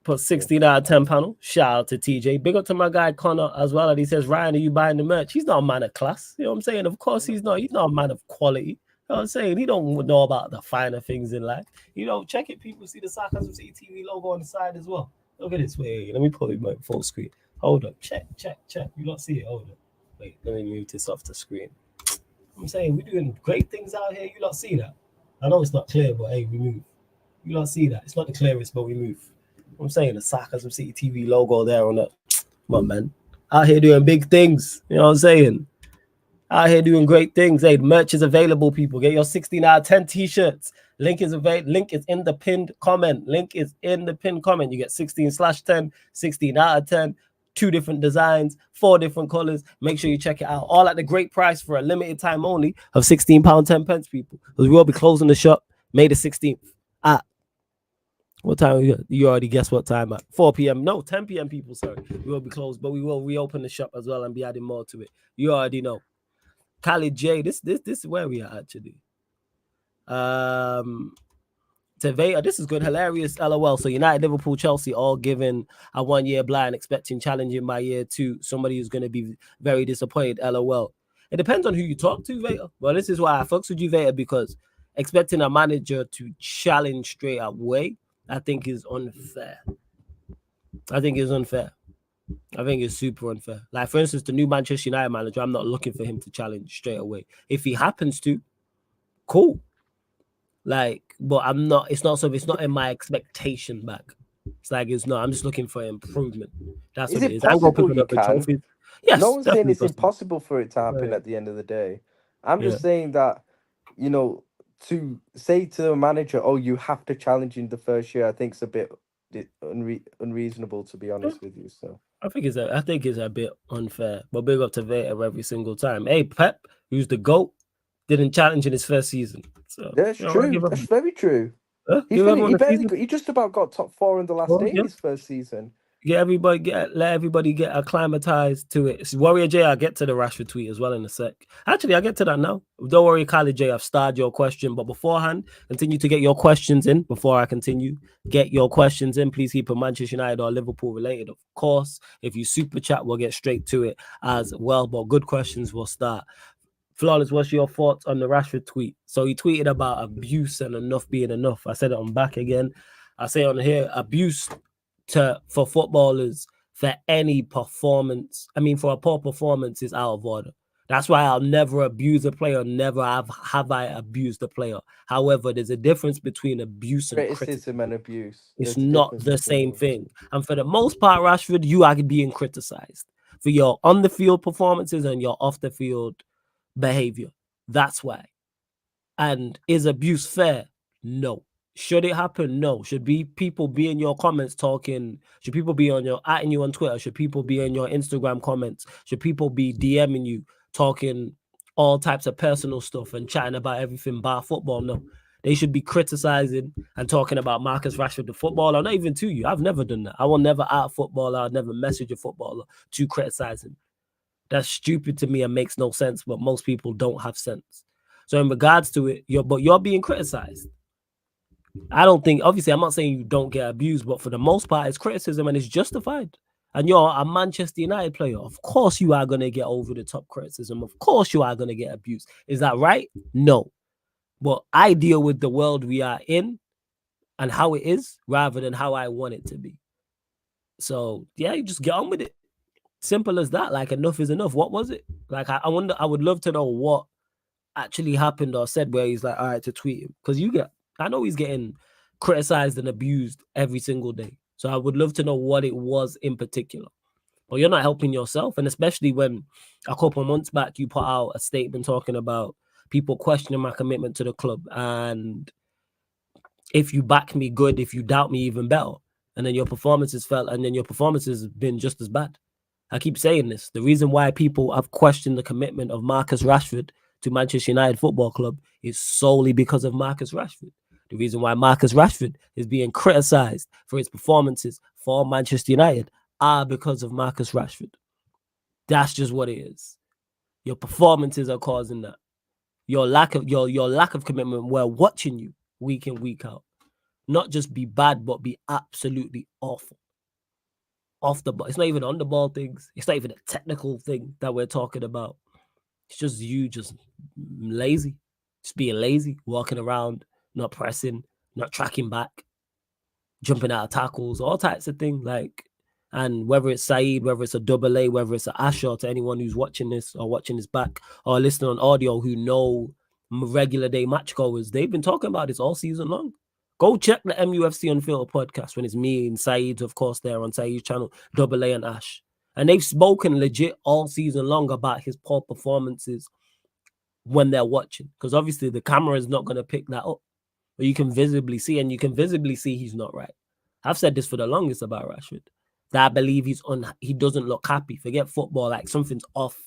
Put yeah. 16 out of 10 panel. Shout out to TJ. Big up to my guy Connor as well. And he says, Ryan, are you buying the merch? He's not a man of class. You know what I'm saying? Of course he's not. He's not a man of quality. You know what I'm saying? He don't know about the finer things in life. You know, check it. People see the Sarcasm City TV logo on the side as well. Look at this. Wait, let me put it my full screen. Hold up. Check. You don't see it. Hold up. Wait, let me move this off the screen. I'm saying we're doing great things out here. You don't see that. I know it's not clear, but hey, we move. You don't see that. It's not the clearest, but we move. I'm saying the Sarcasm City TV logo there on the. Come on, man. Out here doing big things. You know what I'm saying? Out here doing great things. Hey, the merch is available, people. Get your 16 out of 10 t-shirts. Link is available. Link is in the pinned comment. Link is in the pinned comment. You get 16/10, 16 out of 10, 2 different designs, 4 different colors. Make sure you check it out. All at the great price for a limited time only of £16.10, people. Because we will be closing the shop May the 16th at what time? You already guessed what time at 4 p.m. No, 10 p.m. people, sorry. We will be closed, but we will reopen the shop as well and be adding more to it. You already know. Khalid J, this is where we are actually. Tevea, this is good, hilarious, LOL. So United, Liverpool, Chelsea all given a 1 year blind, expecting challenging by year 2. Somebody who's going to be very disappointed, LOL. It depends on who you talk to, Veta. Well, this is why I fucks with you, Veta, because expecting a manager to challenge straight away, I think is unfair. I think it's unfair. I think it's super unfair. Like, for instance, the new Manchester United manager, I'm not looking for him to challenge straight away. If he happens to, cool. Like, but I'm not, it's not in my expectation back. It's like, it's not, I'm just looking for improvement. That's Is what it it is. I'm going possible picking you up the can? trophies. No Yes, one's saying definitely it's possible. impossible for it to happen Right. at the end of the day. I'm Yeah. just saying that, you know, to say to a manager, oh, you have to challenge in the first year, I think it's a bit unreasonable, to be honest with you. So I think it's a bit unfair. But big up to Veta every single time. Hey, Pep, who's the GOAT, didn't challenge in his first season. So that's you know what, true. That's very true. give everyone He a barely season. got, he just about got top 4 in the last Well, day yeah. of his first season. Let everybody get acclimatized to it. It's Warrior J, I'll get to the Rashford tweet as well in a sec. Actually, I'll get to that now. Don't worry, Kylie J, I've started your question. But beforehand, continue to get your questions in before I continue. Get your questions in. Please keep it Manchester United or Liverpool related, of course. If you super chat, we'll get straight to it as well. But good questions will start. Flawless, what's your thoughts on the Rashford tweet? So he tweeted about abuse and enough being enough. I said it on back again. I say on here, abuse for footballers for any performance. I mean, for a poor performance is out of order. That's why I'll never abuse a player. Never have I abused a player. However, there's a difference between abuse and criticism. And abuse. It's There's a not difference the between same those. thing. And for the most part, Rashford, you are being criticized for your on the field performances and your off the field behavior. That's why. And is abuse fair? No. Should it happen? No. Should people be in your comments talking? Should people be on your atting you on Twitter? Should people be in your Instagram comments? Should people be DMing you talking all types of personal stuff and chatting about everything bar football? No. They should be criticizing and talking about Marcus Rashford, the footballer, not even to you. I've never done that. I will never out a footballer. I'll never message a footballer to criticize him. That's stupid to me and makes no sense, but most people don't have sense. So in regards to it, you're being criticized. I don't think, obviously, I'm not saying you don't get abused, but for the most part, it's criticism and it's justified. And you're a Manchester United player. Of course, you are going to get over the top criticism. Of course, you are going to get abused. Is that right? No. But I deal with the world we are in and how it is rather than how I want it to be. So, yeah, you just get on with it. Simple as that. Like, enough is enough. What was it? Like, I wonder, I would love to know what actually happened or said where he's like, all right, to tweet him. Because I know he's getting criticized and abused every single day. So I would love to know what it was in particular. But you're not helping yourself. And especially when a couple of months back, you put out a statement talking about people questioning my commitment to the club. And if you back me, good. If you doubt me, even better. And then your performance has been just as bad. I keep saying this. The reason why people have questioned the commitment of Marcus Rashford to Manchester United Football Club is solely because of Marcus Rashford. The reason why Marcus Rashford is being criticised for his performances for Manchester United are because of Marcus Rashford. That's just what it is. Your performances are causing that. Your lack of commitment. We're watching you week in, week out. Not just be bad, but be absolutely awful. Off the ball. It's not even on the ball things. It's not even a technical thing that we're talking about. It's just you just lazy. Just being lazy, walking around, not pressing, not tracking back, jumping out of tackles, all types of things. And whether it's Saeed, whether it's a double A, whether it's an Asher, to anyone who's watching this or watching this back or listening on audio who know regular day match goers, they've been talking about this all season long. Go check the MUFC Unfiltered podcast when it's me and Saeed, of course, there on Saeed's channel, double A and Ash. And they've spoken legit all season long about his poor performances when they're watching. Because obviously the camera is not going to pick that up. But you can visibly see, and you can visibly see he's not right. I've said this for the longest about Rashford. That I believe he doesn't look happy. Forget football, like something's off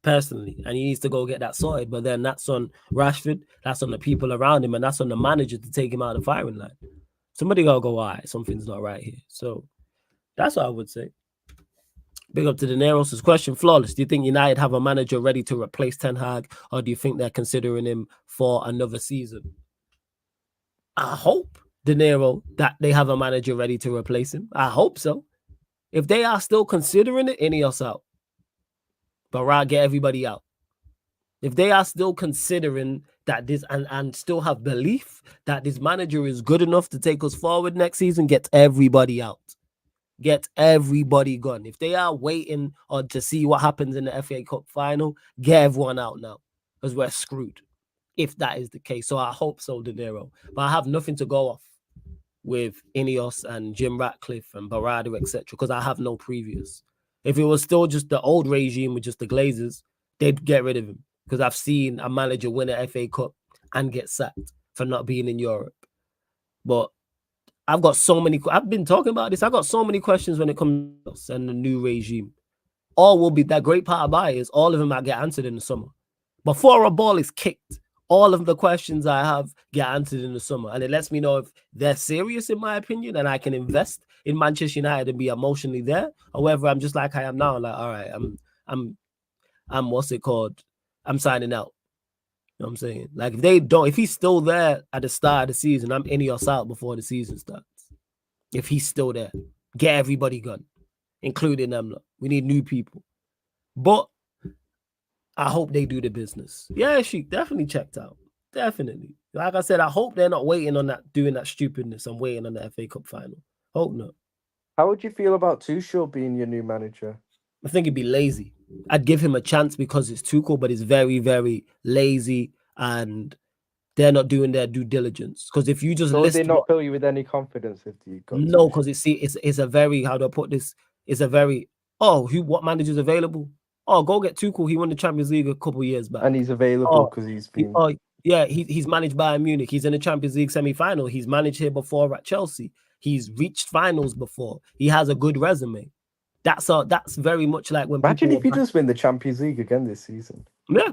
personally, and he needs to go get that sorted. But then that's on Rashford, that's on the people around him, and that's on the manager to take him out of the firing line. Somebody gotta go, all right, something's not right here. So that's what I would say. Big up to De Niro's question. Flawless. Do you think United have a manager ready to replace Ten Hag, or do you think they're considering him for another season? I hope, De Niro, that they have a manager ready to replace him. I hope so. If they are still considering it, Ineos out. Barra, get everybody out. If they are still considering that this and still have belief that this manager is good enough to take us forward next season, get everybody out. Get everybody gone. If they are waiting on to see what happens in the FA Cup final, get everyone out now because we're screwed. If that is the case. So I hope so, De Niro. But I have nothing to go off with Ineos and Jim Ratcliffe and Barada, etc. because I have no previous. If it was still just the old regime with just the Glazers, they'd get rid of him because I've seen a manager win an FA Cup and get sacked for not being in Europe. But I've been talking about this. I've got so many questions when it comes to and the new regime. All will be, that great part about it is all of them might get answered in the summer. Before a ball is kicked, all of the questions I have get answered in the summer. And it lets me know if they're serious, in my opinion, and I can invest in Manchester United and be emotionally there. Or whether I'm just like I am now, like, all right, I'm what's it called? I'm signing out. You know what I'm saying? Like, if he's still there at the start of the season, I'm Ineos out before the season starts. If he's still there, get everybody gone, including them. We need new people. But I hope they do the business. Yeah, she definitely checked out. Definitely. Like I said, I hope they're not waiting on that, doing that stupidness and waiting on the FA Cup final. Hope not. How would you feel about Tuchel being your new manager? I think he'd be lazy. I'd give him a chance because it's Tuchel, but it's very, very lazy and they're not doing their due diligence. Because if you just so they not fill you with any confidence if you got no, because it's a very, how do I put this? It's a very, what manager's available? Oh, go get Tuchel. He won the Champions League a couple of years back. And he's available because he's been... he's managed Bayern Munich. He's in the Champions League semi-final. He's managed here before at Chelsea. He's reached finals before. He has a good resume. That's very much like when imagine if he does win the Champions League again this season. Yeah,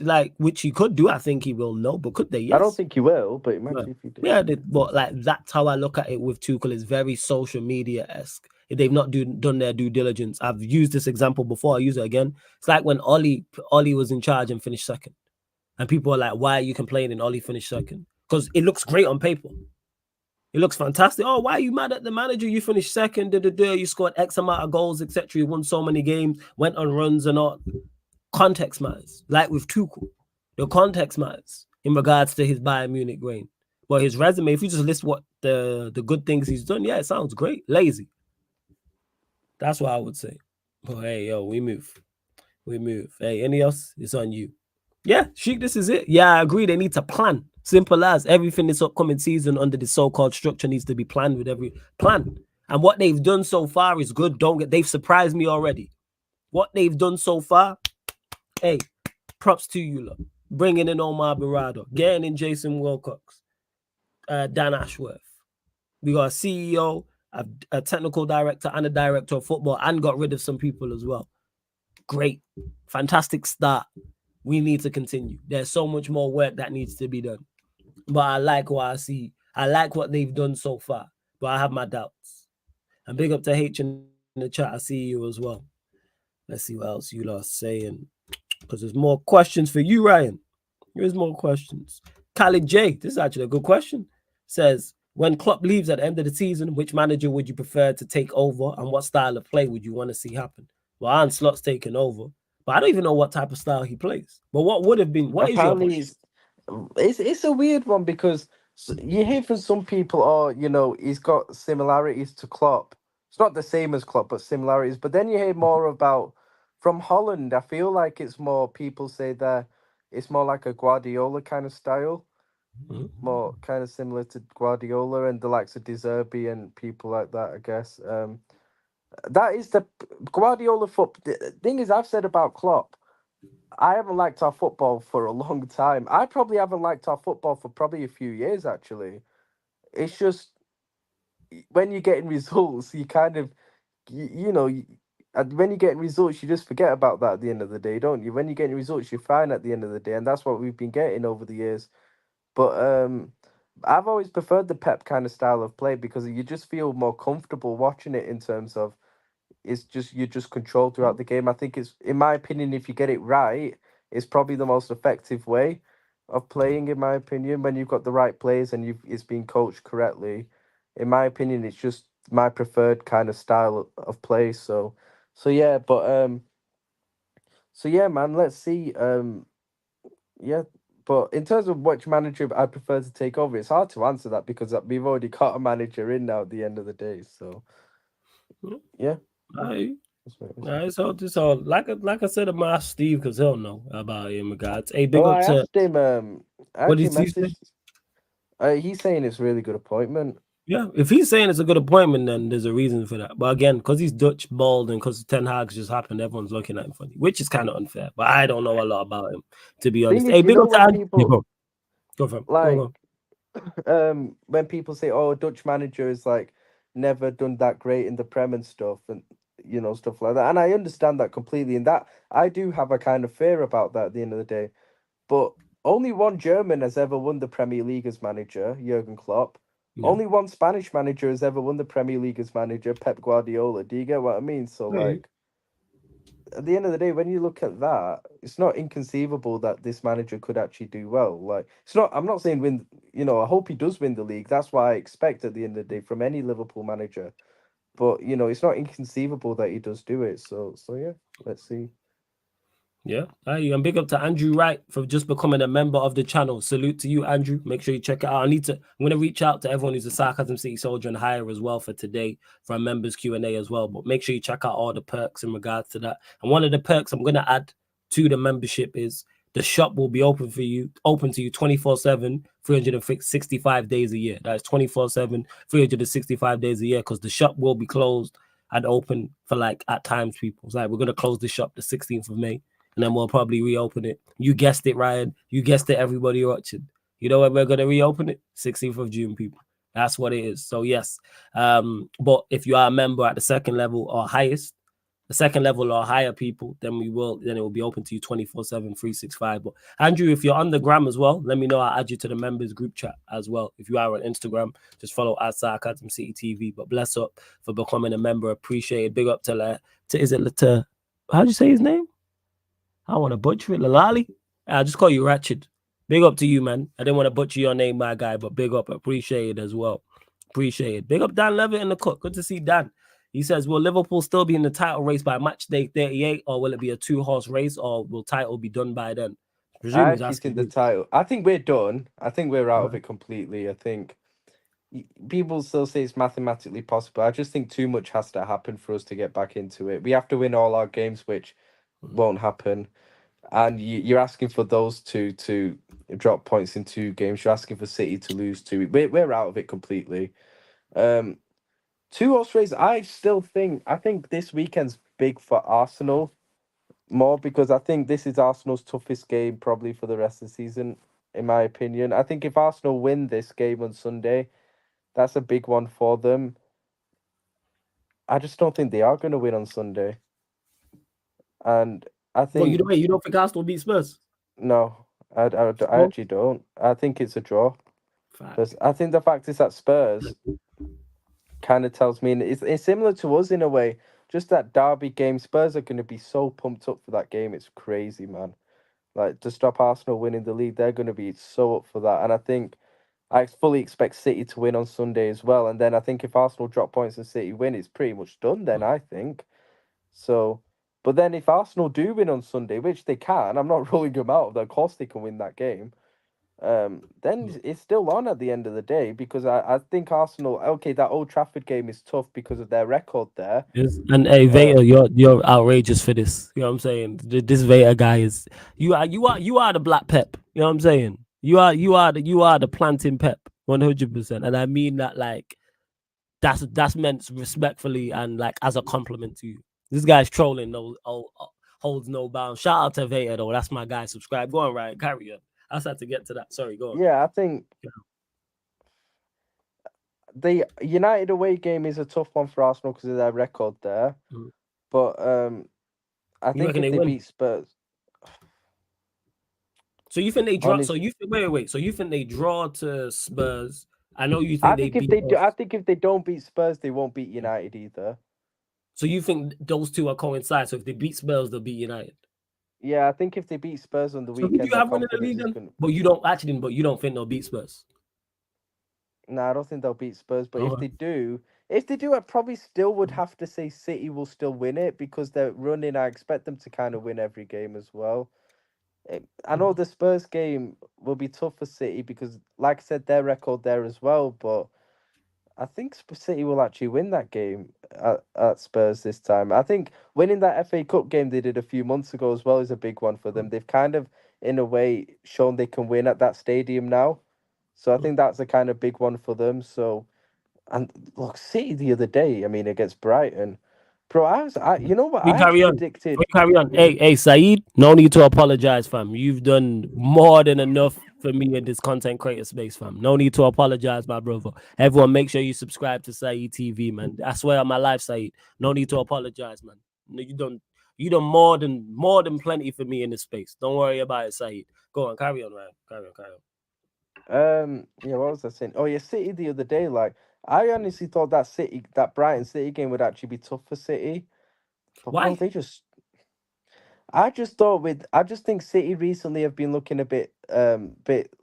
like, which he could do. I think he will. No, but could they? Yes. I don't think he will, but imagine if he did. Yeah, but like, that's how I look at it with Tuchel. It's very social media-esque. They've not done their due diligence. I've used this example before. I use it again. It's like when Ollie was in charge and finished second. And people are like, why are you complaining Ollie finished second? Because it looks great on paper. It looks fantastic. Oh, why are you mad at the manager? You finished second. You scored X amount of goals, etc. You won so many games, went on runs and all. Context matters. Like with Tuchel, the context matters in regards to his Bayern Munich reign. But his resume, if you just list what the good things he's done, yeah, it sounds great. Lazy. That's what I would say. But hey, yo, we move. Hey, any else? It's on you. Yeah, Sheik, this is it. Yeah, I agree. They need to plan. Simple as everything this upcoming season under the so-called structure needs to be planned with every plan. And what they've done so far is good. They've surprised me already. What they've done so far, hey, props to you, lot. Bringing in Omar Barado, getting in Jason Wilcox, Dan Ashworth. We got a CEO a technical director and a director of football, and got rid of some people as well. Great, fantastic start. We need to continue. There's so much more work that needs to be done. But I like what I see. I like what they've done so far. But I have my doubts. And big up to H in the chat. I see you as well. Let's see what else you lot are saying. Because there's more questions for you, Ryan. Here's more questions. Khalid J, this is actually a good question. Says, when Klopp leaves at the end of the season, which manager would you prefer to take over and what style of play would you want to see happen? Well, Arne Slot's taken over, but I don't even know what type of style he plays. But what would have been, what is your Apparently, it's a weird one because you hear from some people, oh, he's got similarities to Klopp. It's not the same as Klopp, but similarities. But then you hear more about from Holland. I feel like it's more people say that it's more like a Guardiola kind of style, more kind of similar to Guardiola and the likes of De Zerbi and people like that. I guess that is the Guardiola foot. The thing is, I've said about Klopp. I haven't liked our football for a long time. I probably haven't liked our football for probably a few years, actually. It's just when you're getting results, you kind of, and when you're getting results, you just forget about that at the end of the day, don't you? When you're getting results, you're fine at the end of the day, and that's what we've been getting over the years. But I've always preferred the Pep kind of style of play because you just feel more comfortable watching it in terms of it's just you're just controlled throughout the game. I think it's, in my opinion, if you get it right, it's probably the most effective way of playing. In my opinion, when you've got the right players and it's been coached correctly, in my opinion, it's just my preferred kind of style of play. So yeah, so yeah, man. Let's see. Yeah, but in terms of which manager I prefer to take over, it's hard to answer that because we've already got a manager in now at the end of the day. So yeah. I, That's what it is. so like I said about Steve, because he'll know about it in regards. Hey, big Oh, up I to asked him. I what actually did Steve say? messaged. He's saying it's a really good appointment. Yeah, if he's saying it's a good appointment, then there's a reason for that. But again, because he's Dutch, bald, and because Ten Hag's just happened, everyone's looking at him funny, which is kind of unfair. But I don't know a lot about him, to be Thing honest. is, Hey, big up to when Andy. Yeah, people go for him. like, Go. when people say, "Oh, Dutch manager is like never done that great in the Prem and stuff," and stuff like that, and I understand that completely. And that I do have a kind of fear about that at the end of the day. But only one German has ever won the Premier League as manager, Jurgen Klopp. Yeah. Only one Spanish manager has ever won the Premier League as manager, Pep Guardiola. Do you get what I mean? So, Hey. like, at the end of the day, when you look at that, it's not inconceivable that this manager could actually do well. Like, it's not. I'm not saying win. I hope he does win the league. That's what I expect at the end of the day from any Liverpool manager. But it's not inconceivable that he does do it. So yeah, let's see. Yeah, and big up to Andrew Wright for just becoming a member of the channel. Salute to you, Andrew. Make sure you check it out. I'm gonna reach out to everyone who's a Sarcasm City Soldier and higher as well for today for a members Q&A as well. But make sure you check out all the perks in regards to that. And one of the perks I'm gonna add to the membership is the shop will be open to you 24/7, 365 days a year. That's 24/7, 365 days a year, because the shop will be closed and open for like at times people. It's like we're gonna close the shop the 16th of May. And then we'll probably reopen it. You guessed it, Ryan. You guessed it, everybody watching. You know when we're going to reopen it? 16th of June, people. That's what it is. So, yes. But if you are a member at the second level or highest, the second level or higher people, then it will be open to you 24/7, 365. But Andrew, if you're on the gram as well, let me know. I'll add you to the members group chat as well. If you are on Instagram, just follow at Sarcasm City TV. But bless up for becoming a member. Appreciate it. Big up to how do you say his name? I want to butcher it. Lalali? I'll just call you Ratchet. Big up to you, man. I didn't want to butcher your name, my guy, but big up. Appreciate it as well. Appreciate it. Big up Dan Levitt in the cook. Good to see Dan. He says, will Liverpool still be in the title race by match day 38, or will it be a 2-horse race, or will title be done by then? I presume I he's actually asking think the you. title. I think we're done. I think we're out of it completely. I think people still say it's mathematically possible. I just think too much has to happen for us to get back into it. We have to win all our games, which won't happen. And you're asking for those two to drop points in 2 games. You're asking for City to lose 2. We're out of it completely. 2-horse race. I think this weekend's big for Arsenal more because I think this is Arsenal's toughest game probably for the rest of the season, in my opinion. I think if Arsenal win this game on Sunday, that's a big one for them. I just don't think they are going to win on Sunday. And I Well, think you don't think Arsenal beat Spurs? no, I No. actually don't. I think it's a draw Fact. because I think the fact is that Spurs kind of tells me, and it's similar to us in a way. Just that derby game, Spurs are going to be so pumped up for that game. It's crazy, man. Like to stop Arsenal winning the league, they're going to be so up for that. And I think I fully expect City to win on Sunday as well. And then I think if Arsenal drop points and City win, it's pretty much done. Then I think so. But then if Arsenal do win on Sunday, which they can, I'm not ruling them out. Of course, they can win that game. Then it's still on at the end of the day because I think Arsenal. Okay, that Old Trafford game is tough because of their record there. Yes. And hey, Uh, Veta, you're outrageous for this. You know what I'm saying? This Veta guy is you are the black pep. You know what I'm saying? You are the planting pep 100%, and I mean that like that's meant respectfully and like as a compliment to you. This guy's trolling holds no bounds. Shout out to Veta though. That's my guy. Subscribe. Go on, Ryan. Carry on. I just had to get to that. Sorry, go on. yeah, I think the United away game is a tough one for Arsenal because of their record there. Mhm. But I You think reckon if they they win? beat Spurs, So you think they draw? So honest, you think wait. So you think they draw to Spurs? I know you I think they think if beat they do, I us. think if they don't beat Spurs, they won't beat United either. So you think those two are coincide? So if they beat Spurs, they'll beat United. Yeah, I think if they beat Spurs on the So who do weekend, you their have winning the confidence league is then? going to. But you don't actually. But you don't think they'll beat Spurs? No, I don't think they'll beat Spurs. But Okay. if they do, I probably still would have to say City will still win it because they're running. I expect them to kind of win every game as well. I know the Spurs game will be tough for City because, like I said, their record there as well. But I think City will actually win that game at Spurs this time. I think winning that FA Cup game they did a few months ago as well is a big one for them. They've kind of, in a way, shown they can win at that stadium now. So I think that's a kind of big one for them. So, and look, City the other day, I mean, against Brighton, bro, you know what, We I actually carry on. We predicted. carry on. Hey, Saeed, no need to apologize, fam. You've done more than enough for me in this content creator space, fam. No need to apologize, my brother. Everyone, make sure you subscribe to Saeed TV, man. I swear on my life, Saeed. No need to apologize, man. No, you done more than plenty for me in this space. Don't worry about it, Saeed. Go on, carry on, Ryan. Carry on, carry on. Yeah, what was I saying? Oh yeah, City the other day. Like, I honestly thought that Brighton City game would actually be tough for City. But bro, Why? I just think City recently have been looking a bit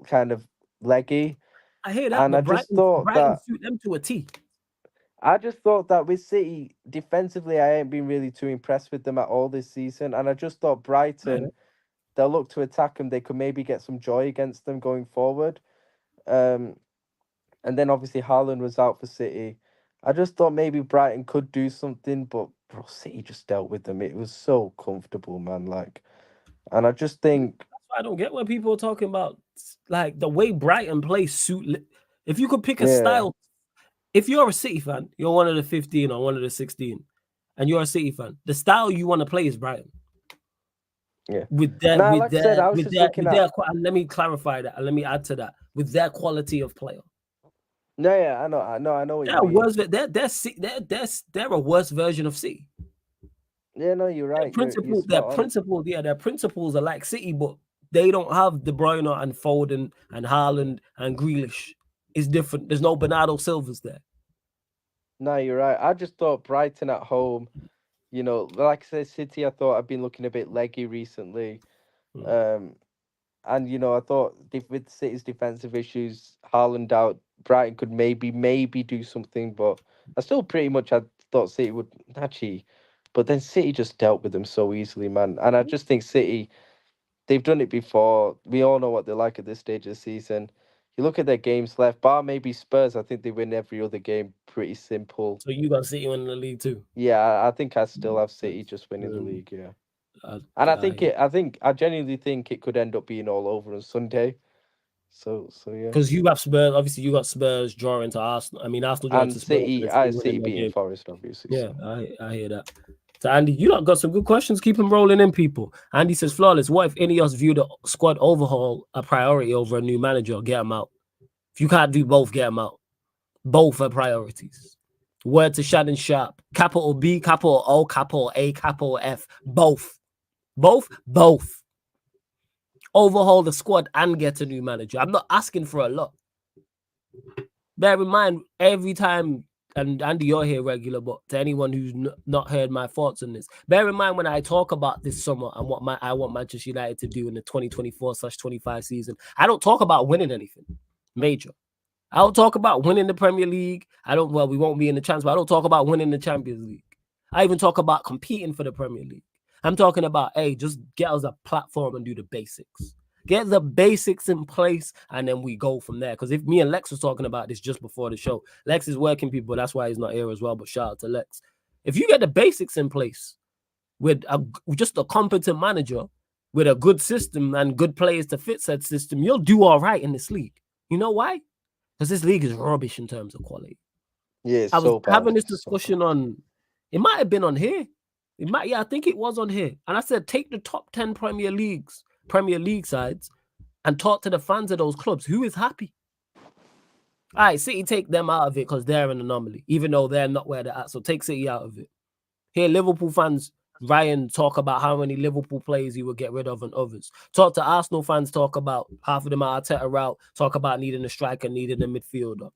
kind of leggy, I hear that, and but Brighton suit them to a T. I just thought that with City defensively, I ain't been really too impressed with them at all this season, and I just thought Brighton they'll look to attack them. They could maybe get some joy against them going forward. Um, and then obviously Haaland was out for City. I just thought maybe Brighton could do something, but bro, City just dealt with them. It was so comfortable, man. Like, and I just think, I don't get what people are talking about. Like the way Brighton plays suit. If you could pick a yeah, style, if you're a City fan, you're one of the 15 or one of the 16, and you're a City fan, the style you want to play is Brighton. yeah. Now, like I said, I was just looking with at. their. And let me clarify that, and let me add to that with their quality of player. No, yeah, I know what you mean. They're a worse version of City. Yeah, no, you're right. You're spot on. Their principles are like City, but they don't have De Bruyne and Foden and Haaland and Grealish. It's different. There's no Bernardo Silvas there. No, you're right. I just thought Brighton at home. Like I said, City. I thought I've been looking a bit leggy recently. Um, And I thought with City's defensive issues, Haaland out, Brighton could maybe do something, but I still pretty much I thought City would actually, but then City just dealt with them so easily, man. And I just think City, they've done it before. We all know what they're like at this stage of the season. You look at their games left, bar maybe Spurs. I think they win every other game pretty simple. So you got City winning the league too. Yeah, I think I still have City just winning the league. Yeah. And I genuinely think it could end up being all over on Sunday. So yeah. Because you have Spurs, obviously you got Spurs drawing to Arsenal. I mean Arsenal drawing And to Spurs and City winning that beating game. Forest, obviously. Yeah, So. I hear that. So Andy, you lot got some good questions. Keep them rolling in, people. Andy says, flawless. What if Ineos view the squad overhaul a priority over a new manager? Get them out. If you can't do both, get them out. Both are priorities. Word to Shannon Sharp. Capital B, capital O, capital A, capital F. Both. Overhaul the squad and get a new manager. I'm not asking for a lot. Bear in mind, every time, and Andy, you're here regular, but to anyone who's not heard my thoughts on this, bear in mind when I talk about this summer and what I want Manchester United to do in the 2024/25 season, I don't talk about winning anything major. I don't talk about winning the Premier League. We won't be in the chance, but I don't talk about winning the Champions League. I even talk about competing for the Premier League. I'm talking about, hey, just get us a platform and do the basics. Get the basics in place, and then we go from there. Because if me and Lex was talking about this just before the show, Lex is working people. That's why he's not here as well, but shout out to Lex. If you get the basics in place with just a competent manager, with a good system and good players to fit said system, you'll do all right in this league. You know why? Because this league is rubbish in terms of quality. Yeah, it's I was so bad. having this discussion on, it might have been on here. I think it was on here. And I said, take the top 10 Premier League sides, and talk to the fans of those clubs. Who is happy? All right, City, take them out of it because they're an anomaly, even though they're not where they're at. So take City out of it. Here, Liverpool fans, Ryan, talk about how many Liverpool players he would get rid of and others. Talk to Arsenal fans, talk about half of them are Arteta route, talk about needing a striker, needing a midfielder.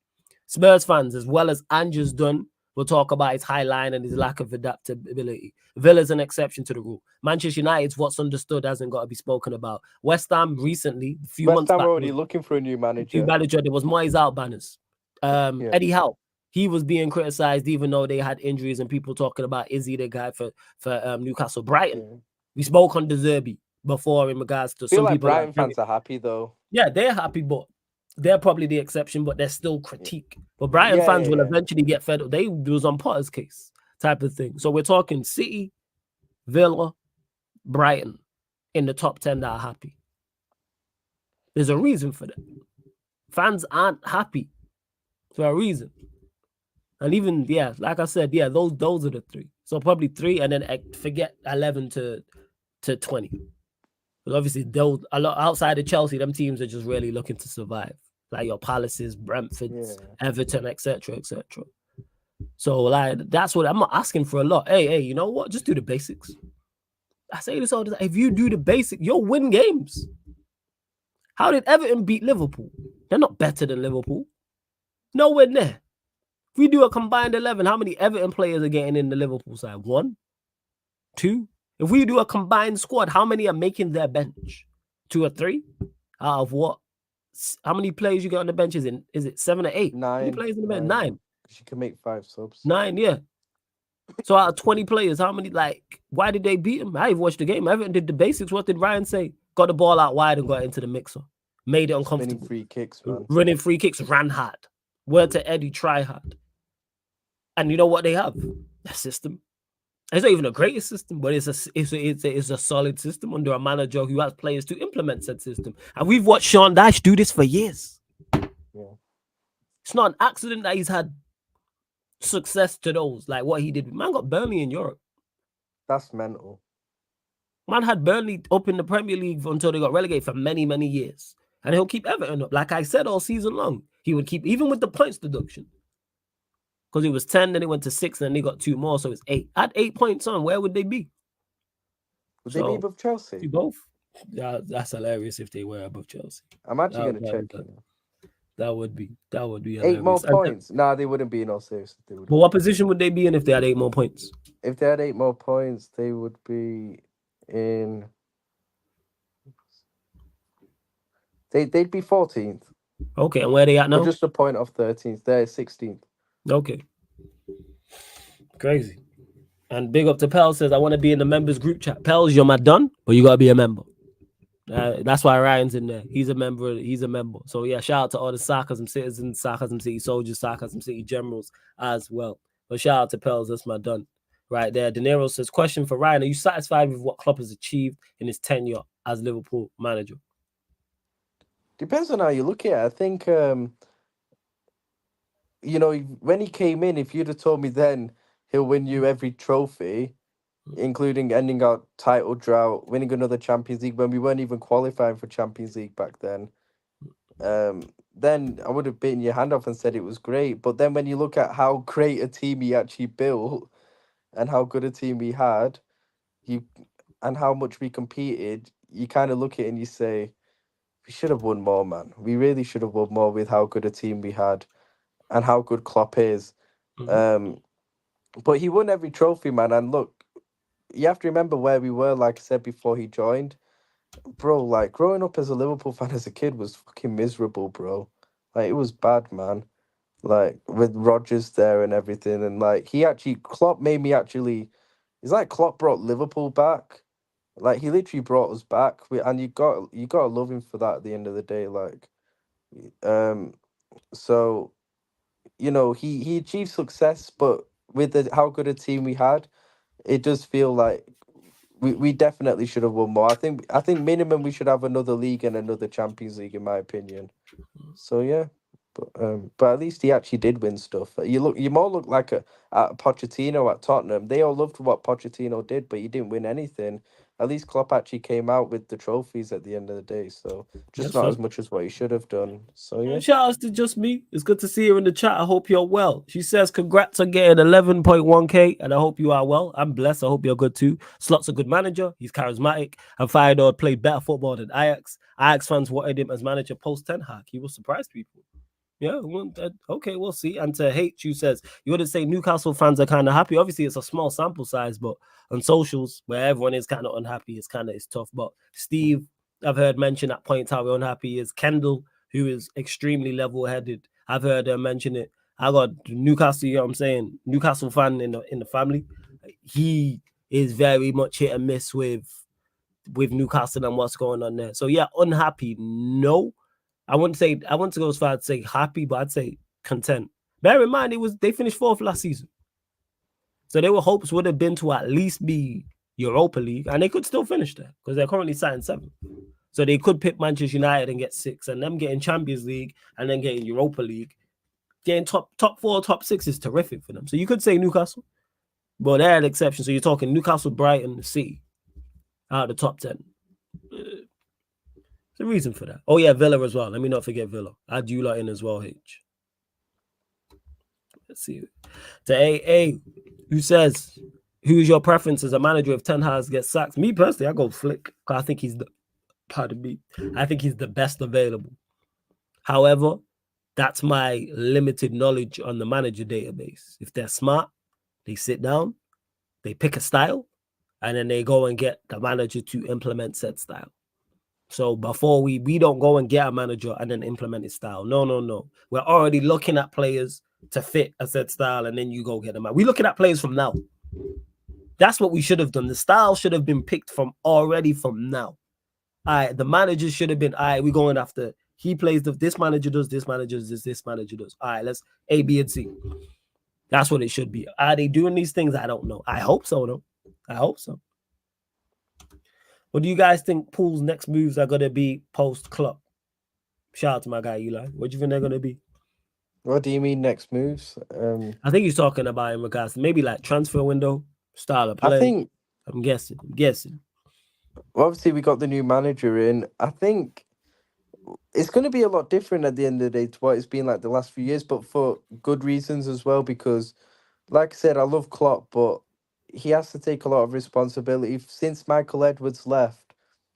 Spurs fans, as well as Ange's done, will talk about his high line and his lack of adaptability. Villa's an exception to the rule. Manchester United's what's understood hasn't got to be spoken about. West Ham recently, a few months back, West Ham already looking for a new manager. There was Moyes out banners. Eddie Howe, he was being criticised even though they had injuries and people talking about, is he the guy for Newcastle? Brighton. We spoke on De Zerbi before in regards to some people. Brighton fans are happy though. Yeah, they're happy, but they're probably the exception, but they're still critique. But Brighton fans will eventually get fed up. They was on Potter's case type of thing. So we're talking City, Villa, Brighton in the top 10 that are happy. There's a reason for that. Fans aren't happy for a reason. And even, like I said, those are the three. So probably 3, and then forget 11 to 20. Because obviously, a lot outside of Chelsea, them teams are just really looking to survive. Like your Palaces, Brentfords, Everton, etc., etc. So like that's what I'm not asking for a lot. Hey, you know what? Just do the basics. I say this all the time. If you do the basics, you'll win games. How did Everton beat Liverpool? They're not better than Liverpool. Nowhere near. If we do a combined 11, how many Everton players are getting in the Liverpool side? 1, 2. If we do a combined squad, how many are making their bench? 2 or 3? Out of what? How many players you got on the bench? Is it 7 or 8? 9. How many players in the bench? 9. You can make 5 subs. 9, yeah. So out of 20 players, how many, why did they beat him? I even watched the game. Everton did the basics. What did Ryan say? Got the ball out wide and got into the mixer. Made it uncomfortable. Running free kicks, man. Running free kicks, ran hard. Word to Eddie, try hard. And you know what they have? A system. It's not even the greatest system, but it's a solid system under a manager who has players to implement said system. And we've watched Sean Dyche do this for years. Yeah. It's not an accident that he's had success to those, like what he did. Man got Burnley in Europe. That's mental. Man had Burnley up in the Premier League until they got relegated for many, many years. And he'll keep Everton up. Like I said, all season long. He would keep, even with the points deduction. Because it was 10, then it went to 6, and then they got 2 more, so it's 8. Add 8 points on, where would they be? Would they be above Chelsea? Both. Yeah, that's hilarious if they were above Chelsea. I'm actually going to check. That would be hilarious. 8 more points? Nah, they wouldn't be in all seriousness. But what position would they be in if they had 8 more points? If they had 8 more points, they would be in... They'd be 14th. Okay, and where are they at now? Or just a point off 13th. They're 16th. Okay. Crazy. And big up to Pell says, I want to be in the members group chat. Pels, you're my done, but you got to be a member. That's why Ryan's in there. He's a member. So yeah, shout out to all the sarcasm citizens, sarcasm city soldiers, sarcasm city generals as well. But shout out to Pels, that's my done. Right there. De Niro says, question for Ryan. Are you satisfied with what Klopp has achieved in his tenure as Liverpool manager? Depends on how you look at it. I think, when he came in, if you'd have told me then he'll win you every trophy, including ending our title drought, winning another Champions League when we weren't even qualifying for Champions League back then, then I would have bitten your hand off and said it was great. But then when you look at how great a team he actually built and how good a team we had, you and how much we competed, you kind of look at it and you say, we should have won more, man. We really should have won more with how good a team we had and how good Klopp is. Mhm. Um, but he won every trophy, man. And look, you have to remember where we were, like I said before he joined. Bro, like growing up as a Liverpool fan as a kid was fucking miserable, bro. Like it was bad, man. Like with Rodgers there and everything, and like he actually Klopp made me actually. It's like Klopp brought Liverpool back. Like he literally brought us back. And you got to love him for that at the end of the day. Like, um, so he achieved success, but with how good a team we had, it does feel like we definitely should have won more. I think minimum we should have another league and another Champions League in my opinion. So yeah, but at least he actually did win stuff. You more look like at Pochettino at Tottenham. They all loved what Pochettino did, but he didn't win anything. At least Klopp actually came out with the trophies at the end of the day. So just That's not fun. as much as what he should have done. So yeah, Shout outs to Just Me. It's good to see you in the chat. I hope you're well. She says, congrats on getting 11.1K, and I hope you are well. I'm blessed. I hope you're good too. Slot's a good manager. He's charismatic. And Feyenoord played better football than Ajax. Ajax fans wanted him as manager post Ten Hag. He will surprise people. Yeah, well, okay, we'll see. And to H, you says you wouldn't say Newcastle fans are kind of happy. Obviously, it's a small sample size, but on socials where everyone is kind of unhappy, it's tough. But Steve, I've heard mention at points how we're unhappy is Kendall, who is extremely level-headed. I've heard her mention it. I got Newcastle. You know what I'm saying? Newcastle fan in the family. He is very much hit and miss with Newcastle and what's going on there. So yeah, unhappy. No, I wouldn't to go as far as say happy, but I'd say content. Bear in mind, they finished fourth last season, so their hopes would have been to at least be Europa League, and they could still finish there because they're currently sitting seventh. So they could pick Manchester United and get six, and them getting Champions League and then getting Europa League, getting top four, top six is terrific for them. So you could say Newcastle, but they're an exception. So you're talking Newcastle, Brighton, City out of the top 10. There's a reason for that. Oh yeah, Villa as well. Let me not forget Villa. Add you lot in as well, H. Let's see. To AA, who says, who's your preference as a manager if Ten Hag gets sacked? Me personally, I go Flick. I think he's pardon me. I think he's the best available. However, that's my limited knowledge on the manager database. If they're smart, they sit down, they pick a style, and then they go and get the manager to implement said style. So before we don't go and get a manager and then implement his style. No. We're already looking at players to fit a set style, and then you go get them out. We're looking at players from now. That's what we should have done. The style should have been picked from now. All right, the manager should have been, all right, we're going after he plays this manager does, this manager does, this manager does. All right, let's A, B, and C. That's what it should be. Are they doing these things? I don't know. I hope so, though. I hope so. What do you guys think Pool's next moves are going to be post Klopp? Shout out to my guy Eli. What do you think they're going to be? what do you mean next moves? I think he's talking about in regards to maybe like transfer window, style of I play. think I'm guessing. obviously we got the new manager in. I think it's going to be a lot different at the end of the day to what it's been like the last few years, but for good reasons as well. Because, like I said, I love Klopp, but he has to take a lot of responsibility. Since Michael Edwards left,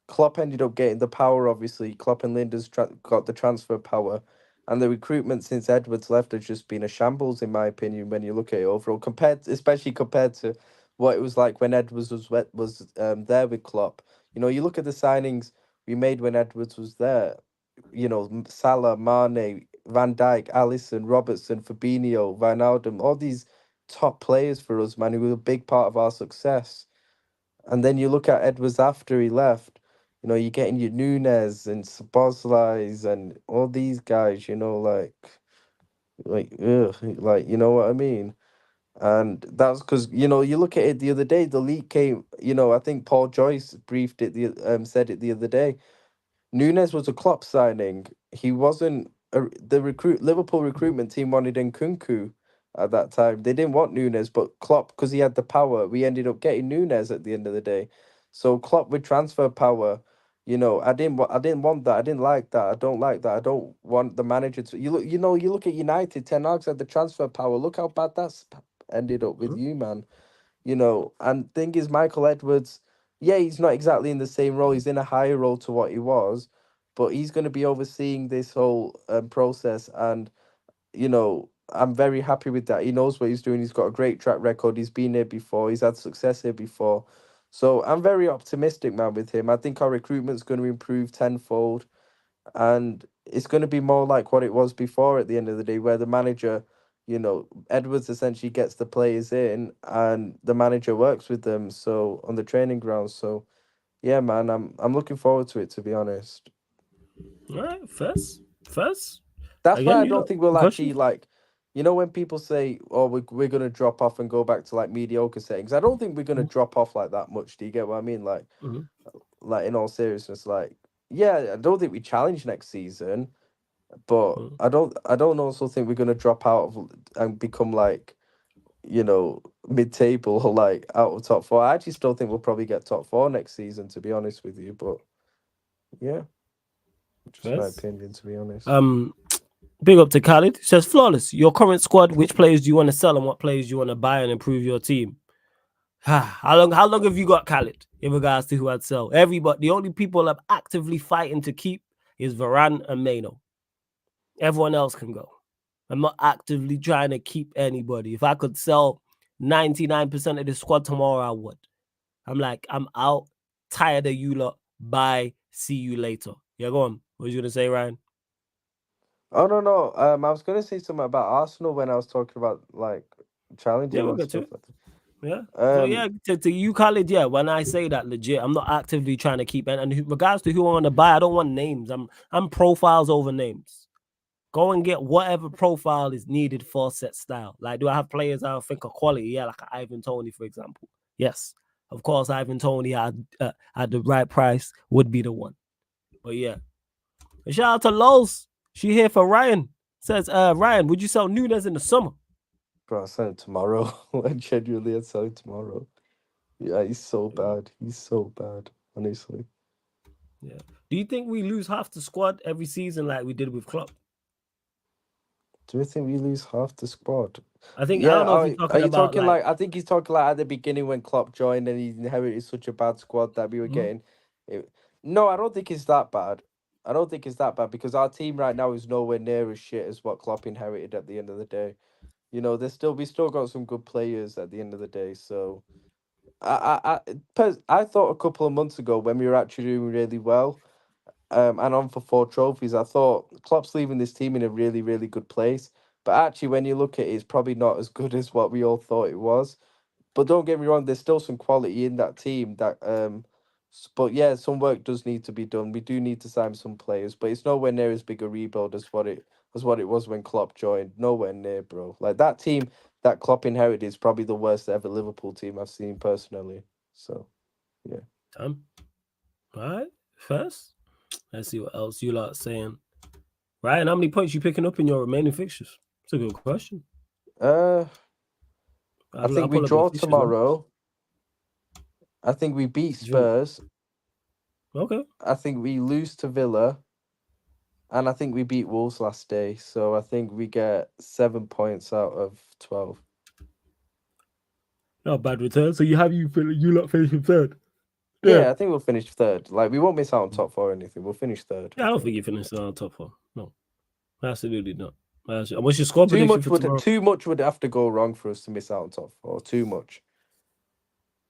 Klopp ended up getting the power. Obviously, Klopp and Linda's got the transfer power, and the recruitment since Edwards left has just been a shambles, in my opinion. When you look at it overall, especially compared to what it was like when Edwards was there with Klopp. You look at the signings we made when Edwards was there. Salah, Mane, Van Dijk, Alisson, Robertson, Fabinho, Wijnaldum, all these top players for us, man, who were a big part of our success. And then you look at Edwards after he left, you're getting your Nunes and Szoboszlais and all these guys, ugh, like, you know what I mean? And that's because, you look at it the other day, the leak came, I think Paul Joyce briefed it, said it the other day. Nunes was a Klopp signing. He wasn't the Liverpool recruitment team wanted Nkunku at that time. They didn't want Nunes, but Klopp, because he had the power, we ended up getting Nunes at the end of the day. So Klopp with transfer power, I didn't want that. I didn't like that. I don't like that. I don't want the manager to. You look at United. Ten Hag's had the transfer power. Look how bad ended up with Mhm. you, man. And thing is, Michael Edwards, yeah, he's not exactly in the same role. He's in a higher role to what he was, but he's going to be overseeing this whole process. And I'm very happy with that. He knows what he's doing. He's got a great track record. He's been here before. He's had success here before. So I'm very optimistic, man, with him. I think our recruitment's going to improve tenfold, and it's going to be more like what it was before at the end of the day, where the manager, Edwards essentially gets the players in and the manager works with them. So on the training ground. So yeah, man, I'm looking forward to it, to be honest. All right, first. That's why Again, I you don't lot. think we'll actually Questions? like, when people say, "Oh, we're gonna drop off and go back to like mediocre settings," I don't think we're gonna drop off like that much. Do you get what I mean? Mm-hmm. Like in all seriousness, like yeah, I don't think we challenge next season, but I don't also think we're gonna drop out of and become like mid-table or like out of top four. I actually still think we'll probably get top four next season, to be honest with you. But yeah, just my First. opinion, to be honest. Um, Big up to Khalid. Says flawless. Your current squad. Which players do you want to sell and what players do you want to buy and improve your team? How long have you got, Khaled, in regards to who I'd sell? Everybody. The only people I'm actively fighting to keep is Varane and Mano. Everyone else can go. I'm not actively trying to keep anybody. If I could sell 99% of the squad tomorrow, I would. I'm out. Tired of you lot. Bye. See you later. Yeah, go on. What was you gonna say, Ryan? Oh no, no. I was gonna say something about Arsenal when I was talking about like Yeah, challenging we'll and get to stuff it. like Yeah. that. So yeah, to you, Khalid, yeah. When I say that, legit, I'm not actively trying to keep and regards to who I want to buy, I don't want names. I'm profiles over names. Go and get whatever profile is needed for set style. Like, do I have players I think are quality? Yeah, like Ivan Tony, for example. Yes, of course, Ivan Tony at the right price would be the one. But yeah, and shout out to Lowe's. She here for Ryan. Says, Ryan, would you sell Nunes in the summer? Bro, I'll sell it tomorrow. I genuinely, I'll sell it tomorrow. Yeah, he's so bad. He's so bad. Honestly. Yeah. Do you think we lose half the squad every season like we did with Klopp? Do you think we lose half the squad? I Yeah, don't know if you're are talking you about talking like. like I think he's talking like at the beginning when Klopp joined and he inherited such a bad squad that we were Mhm. getting. No, I don't think it's that bad. I don't think it's that bad because our team right now is nowhere near as shit as what Klopp inherited at the end of the day. We still got some good players at the end of the day. So I thought a couple of months ago when we were actually doing really well, and on for four trophies, I thought Klopp's leaving this team in a really, really good place. But actually, when you look at it, it's probably not as good as what we all thought it was. But don't get me wrong, there's still some quality in that team. But yeah, some work does need to be done. We do need to sign some players, but it's nowhere near as big a rebuild as what it was when Klopp joined. Nowhere near, bro. Like that team that Klopp inherited is probably the worst ever Liverpool team I've seen personally. So yeah. Time. All right. First, let's see what else you lot are saying. Ryan, how many points you picking up in your remaining fixtures? It's a good question. Uh, I I'll think we pull up the draw fixtures now. tomorrow. I think we beat Drew. Spurs. Okay. I think we lose to Villa. And I think we beat Wolves last day. So I think we get 7 points out of 12. Not a bad return. So you lot finishing third. Yeah. Yeah, I think we'll finish third. Like, we won't miss out on top four or anything. We'll finish third, Yeah, I I don't think think. you finished on top four. No, absolutely not. And what's your score Too prediction much for would tomorrow? too much would have to go wrong for us to miss out on top four. Too much.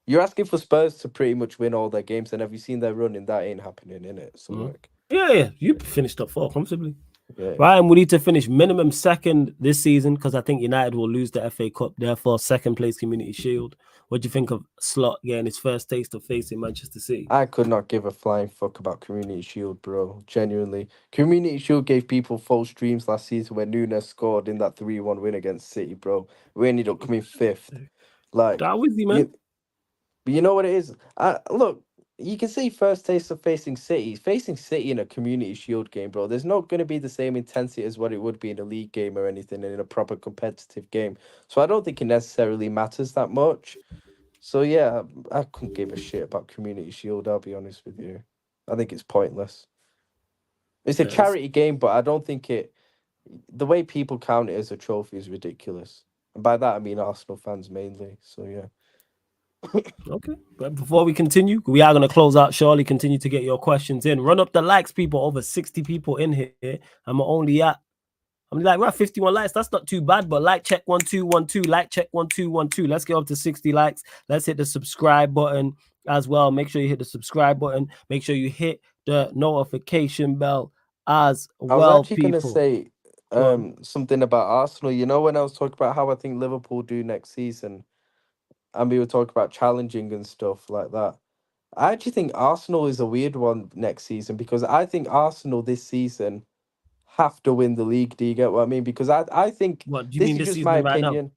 You're asking for Spurs to pretty much win all their games, and have you seen their running? That ain't happening, innit? So Mhm. like, Yeah. You finished top four comfortably. yeah. Ryan, we need to finish minimum second this season because I think United will lose the FA Cup. Therefore, second place Community Shield. What do you think of Slot getting his first taste of facing Manchester City? I could not give a flying fuck about Community Shield, bro. Genuinely. Community Shield gave people false dreams last season when Nunes scored in that 3-1 win against City, bro. We ended up coming fifth. Like, That was the man. you, but you know what it is? Look, you can see first taste of facing City. Facing City in a Community Shield game, bro. There's not going to be the same intensity as what it would be in a league game or anything in a proper competitive game. So I don't think it necessarily matters that much. So yeah, I couldn't give a shit about Community Shield. I'll be honest with you. I think it's pointless. It's a Yes. charity game, but I don't think the way people count it as a trophy is ridiculous. And by that I mean Arsenal fans mainly. So yeah. Okay. But before we continue, we are going to close out shortly. Continue to get your questions in. Run up the likes, people. Over 60 people in here. I'm like, we're at 51 likes. That's not too bad, but like check 1212, like check 1212. Let's get up to 60 likes. Let's hit the subscribe button as well. Make sure you hit the subscribe button. Make sure you hit the notification bell as I was well, actually gonna people. say Go on. something about Arsenal. You know, when I was talking about how I think Liverpool do next season, and we were talking about challenging and stuff like that. I actually think Arsenal is a weird one next season because I think Arsenal this season have to win the league. Do you get what I mean? Because I think What do you this mean is this just my season right now? opinion.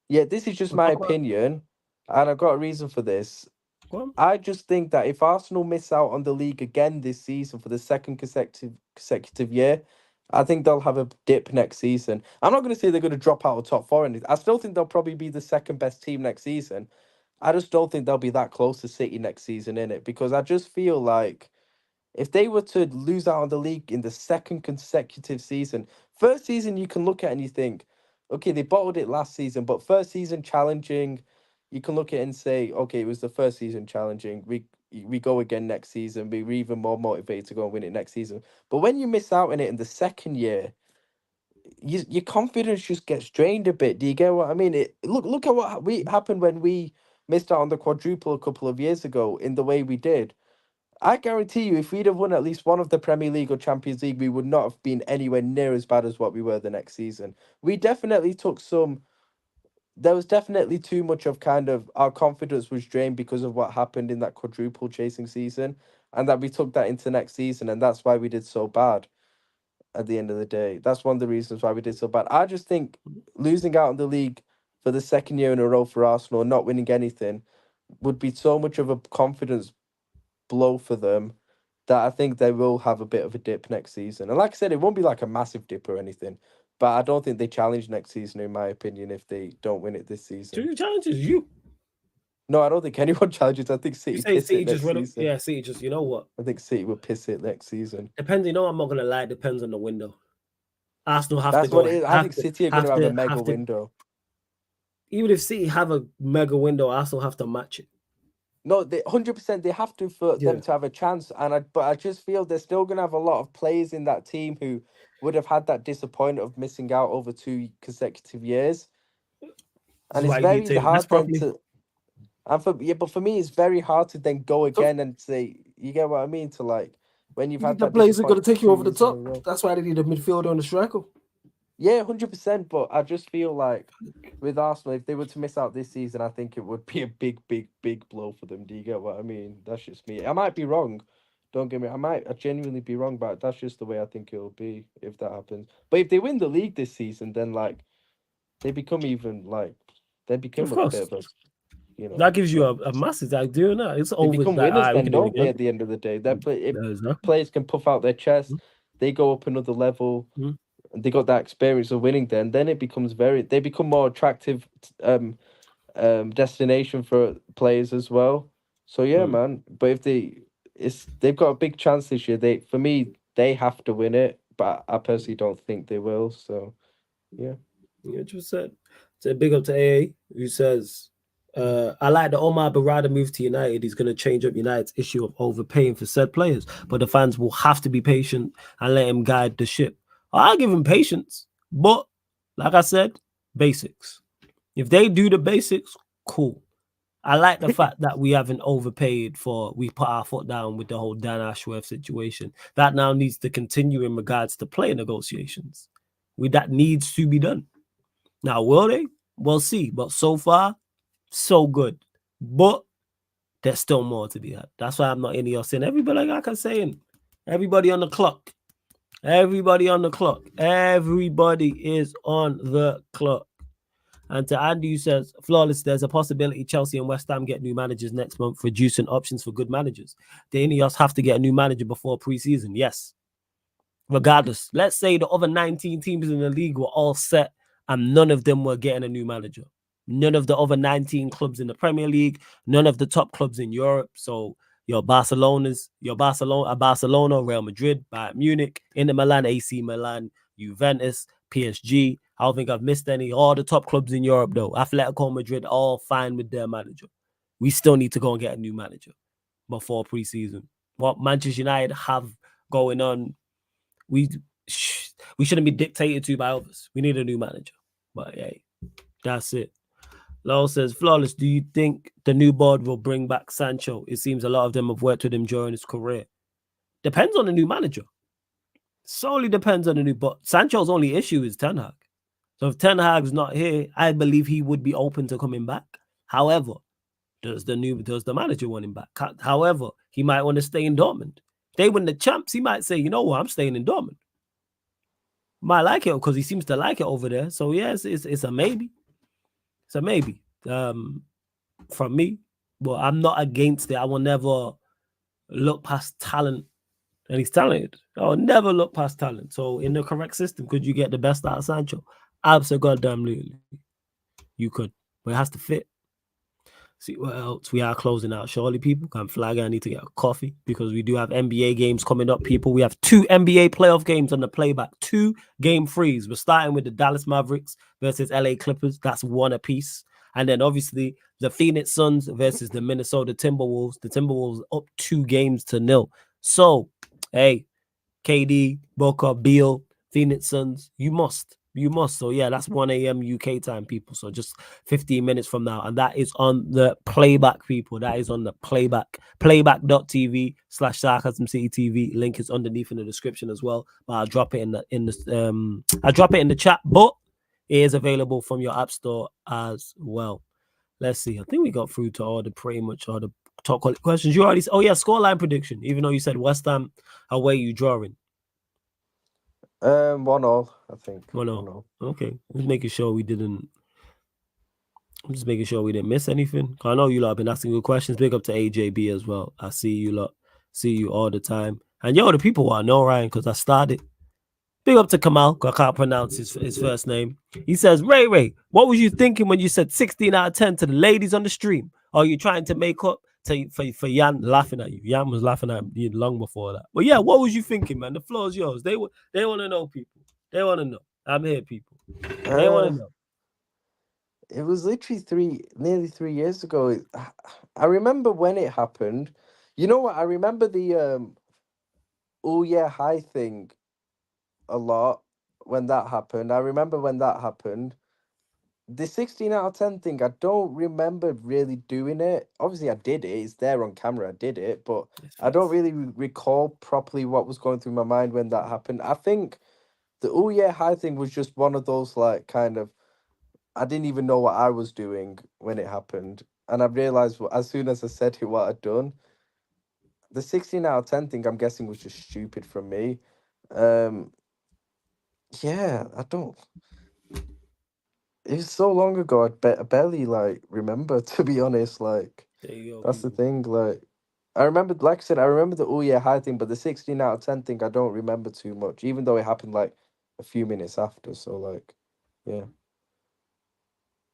Yeah, this is just We'll my talk about. opinion, and I've got a reason for this. Go on. I just think that if Arsenal miss out on the league again this season for the second consecutive year, I think they'll have a dip next season. I'm not going to say they're going to drop out of top four, and I still think they'll probably be the second best team next season. I just don't think they'll be that close to City next season in it because I just feel like if they were to lose out on the league in the second consecutive season, first season you can look at and you think, okay, they bottled it last season, but first season challenging, you can look at it and say, okay, it was the first season challenging. We go again next season. We're even more motivated to go and win it next season. But when you miss out on it in the second year, your confidence just gets drained a bit. Do you get what I mean? Look at what we happened when we missed out on the quadruple a couple of years ago in the way we did. I guarantee you, if we'd have won at least one of the Premier League or Champions League, we would not have been anywhere near as bad as what we were the next season. We definitely took some. There was definitely too much of kind of our confidence was drained because of what happened in that quadruple chasing season, and that we took that into next season, and that's why we did so bad at the end of the day. That's one of the reasons why we did so bad. I just think losing out on the league for the second year in a row for Arsenal, not winning anything, would be so much of a confidence blow for them that I think they will have a bit of a dip next season. And like I said, it won't be like a massive dip or anything, but I don't think they challenge next season, in my opinion, if they don't win it this season. Two challenges you. No, I don't think anyone challenges. I think You City say piss City it just next run up. season. Yeah, City just, you know what? I think City will piss it next season. Depends, I'm not gonna lie, depends on the window. Arsenal have That's to go. what it is. I think City are going to have a mega have to. window. Even if City have a mega window, Arsenal have to match it. No, they 100% they have to for them to have a chance. But I just feel they're still going to have a lot of players in that team who would have had that disappointment of missing out over 2 consecutive years. And it's very hard then to. But for me, it's very hard to then go again and say, you get what I mean? To like when you've had The that players are going disappointment to take you 2 over the years in a top. row. That's why they need a midfielder and a striker. Yeah, 100%. But I just feel like with Arsenal, if they were to miss out this season, I think it would be a big, big, big blow for them. Do you get what I mean? That's just me. I might be wrong. Don't get me. I might genuinely be wrong, but that's just the way I think it'll be if that happens. But if they win the league this season, then like they become even like they become Of a course, bit of a that gives you a massive idea. Now it's they over. become Like, winners we then, can do it don't they? again. At the end of the day, Exactly. players can puff out their chest, they go up another level. Mhm. And they got that experience of winning. Then it becomes they become more attractive destination for players as well. So yeah, man. But if they've got a big chance this year. For me, they have to win it. But I personally don't think they will. So yeah. 100%. So big up to AA who says, I like the Omar Barada move to United. He's going to change up United's issue of overpaying for said players, but the fans will have to be patient and let him guide the ship. I'll give him patience, but like I said, basics. If they do the basics, cool. I like the fact that we haven't overpaid we put our foot down with the whole Dan Ashworth situation. That now needs to continue in regards to player negotiations. That needs to be done. Now, will they? We'll see. But so far, so good. But there's still more to be had. That's why I'm not in here saying everybody, like I'm saying, everybody on the clock. Everybody on the clock. Everybody is on the clock. And to Andy, who says, flawless, there's a possibility Chelsea and West Ham get new managers next month, reducing options for good managers. The Ineos have to get a new manager before pre-season. Yes. Regardless, let's say the other 19 teams in the league were all set and none of them were getting a new manager. None of the other 19 clubs in the Premier League, none of the top clubs in Europe. So, your Barcelona, Real Madrid, Bayern Munich, Inter Milan, AC Milan, Juventus, PSG. I don't think I've missed any. All the top clubs in Europe, though. Atletico Madrid, all fine with their manager. We still need to go and get a new manager before preseason. What Manchester United have going on, we shouldn't be dictated to by others. We need a new manager. But hey, that's it. Lowell says, Flawless, do you think the new board will bring back Sancho? It seems a lot of them have worked with him during his career. Depends on the new manager. Solely depends on the new, but Sancho's only issue is Ten Hag. So if Ten Hag's not here, I believe he would be open to coming back. However, does the manager want him back? However, he might want to stay in Dortmund. If they win the champs, he might say, you know what, I'm staying in Dortmund. Might like it because he seems to like it over there. So yes, it's a maybe. It's a maybe from me. But I'm not against it. I will never look past talent. And he's talented. I'll never look past talent. So in the correct system, could you get the best out of Sancho? Absolutely. You could. But it has to fit. See what else? We are closing out shortly, people. I'm flagging. I need to get a coffee because we do have NBA games coming up, people. We have 2 NBA playoff games on the playback. 2 game threes. We're starting with the Dallas Mavericks versus LA Clippers. That's 1 apiece. And then obviously the Phoenix Suns versus the Minnesota Timberwolves. The Timberwolves up 2-0. So, hey, KD, Booker, Beal, Phoenix Suns, you must. So, yeah, that's 1 a.m. UK time, people. So just 15 minutes from now. And that is on the playback, people. That is on the playback. Playback.tv/SarcasmCityTV. Link is underneath in the description as well. But I'll drop it in the chat. But it is available from your app store as well. Let's see. I think we got through to pretty much all the top questions. You already said, scoreline prediction. Even though you said West Ham away, you drawing. 1-1, I think. 1-1. Okay. I'm just making sure we didn't miss anything. I know you lot have been asking good questions. Big up to AJB as well. I see you lot. See you all the time. And the people want to know, Ryan, because I started. Big up to Kamal, because I can't pronounce his first name. He says, Ray, what was you thinking when you said 16 out of 10 to the ladies on the stream? Are you trying to make up for Jan laughing at you? Jan was laughing at you long before that. But yeah, what was you thinking, man? The floor is yours. They want to know, people. They want to know. I'm here, people. They want to know. It was literally nearly 3 years ago. I remember when it happened. You know what? I remember the hi thing a lot when that happened. I remember when that happened. The 16 out of 10 thing, I don't remember really doing it. Obviously, I did it. It's there on camera. I did it. But I don't really recall properly what was going through my mind when that happened. I think the hi thing was just one of those, like, kind of, I didn't even know what I was doing when it happened. And I realised as soon as I said it, what I'd done. The 16 out of 10 thing, I'm guessing, was just stupid from me. Yeah, I don't... It was so long ago, I barely, like, remember, to be honest. Like, that's the thing. Like, I remember, like I said, I remember the hi thing, but the 16 out of 10 thing, I don't remember too much, even though it happened, like, a few minutes after. So, like, yeah.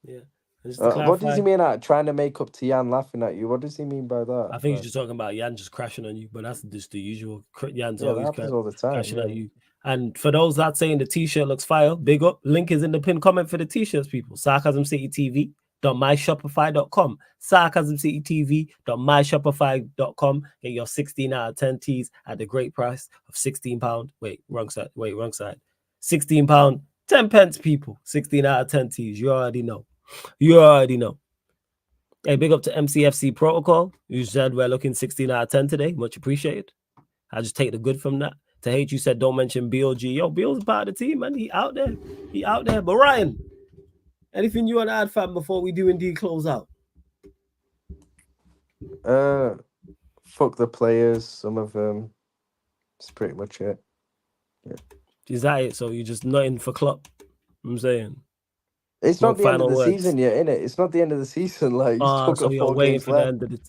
Yeah. What does he mean at trying to make up to Jan laughing at you? What does he mean by that? I think he's just talking about Jan just crashing on you, but that's just the usual. Jan's always all the time, crashing at you. And for those that saying the t-shirt looks fire, big up. Link is in the pinned comment for the t-shirts, people. SarcasmCityTV.myshopify.com. SarcasmCityTV.myshopify.com. Get your 16 out of 10 tees at the great price of £16. Wait, wrong side. £16, 10 pence, people. 16 out of 10 tees. You already know. Hey, big up to MCFC Protocol. You said we're looking 16 out of 10 today. Much appreciated. I just take the good from that. To hate, you said don't mention BLG. Yo, Bill's part of the team, man. He out there. But Ryan, anything you want to add, fam, before we do indeed close out? Fuck the players. Some of them. That's pretty much it. Yeah. Is that it? So you're just nothing for Klopp? I'm saying. It's not the end of the season yet, innit? It's not the end of the season. Like, so you're waiting for the end of the...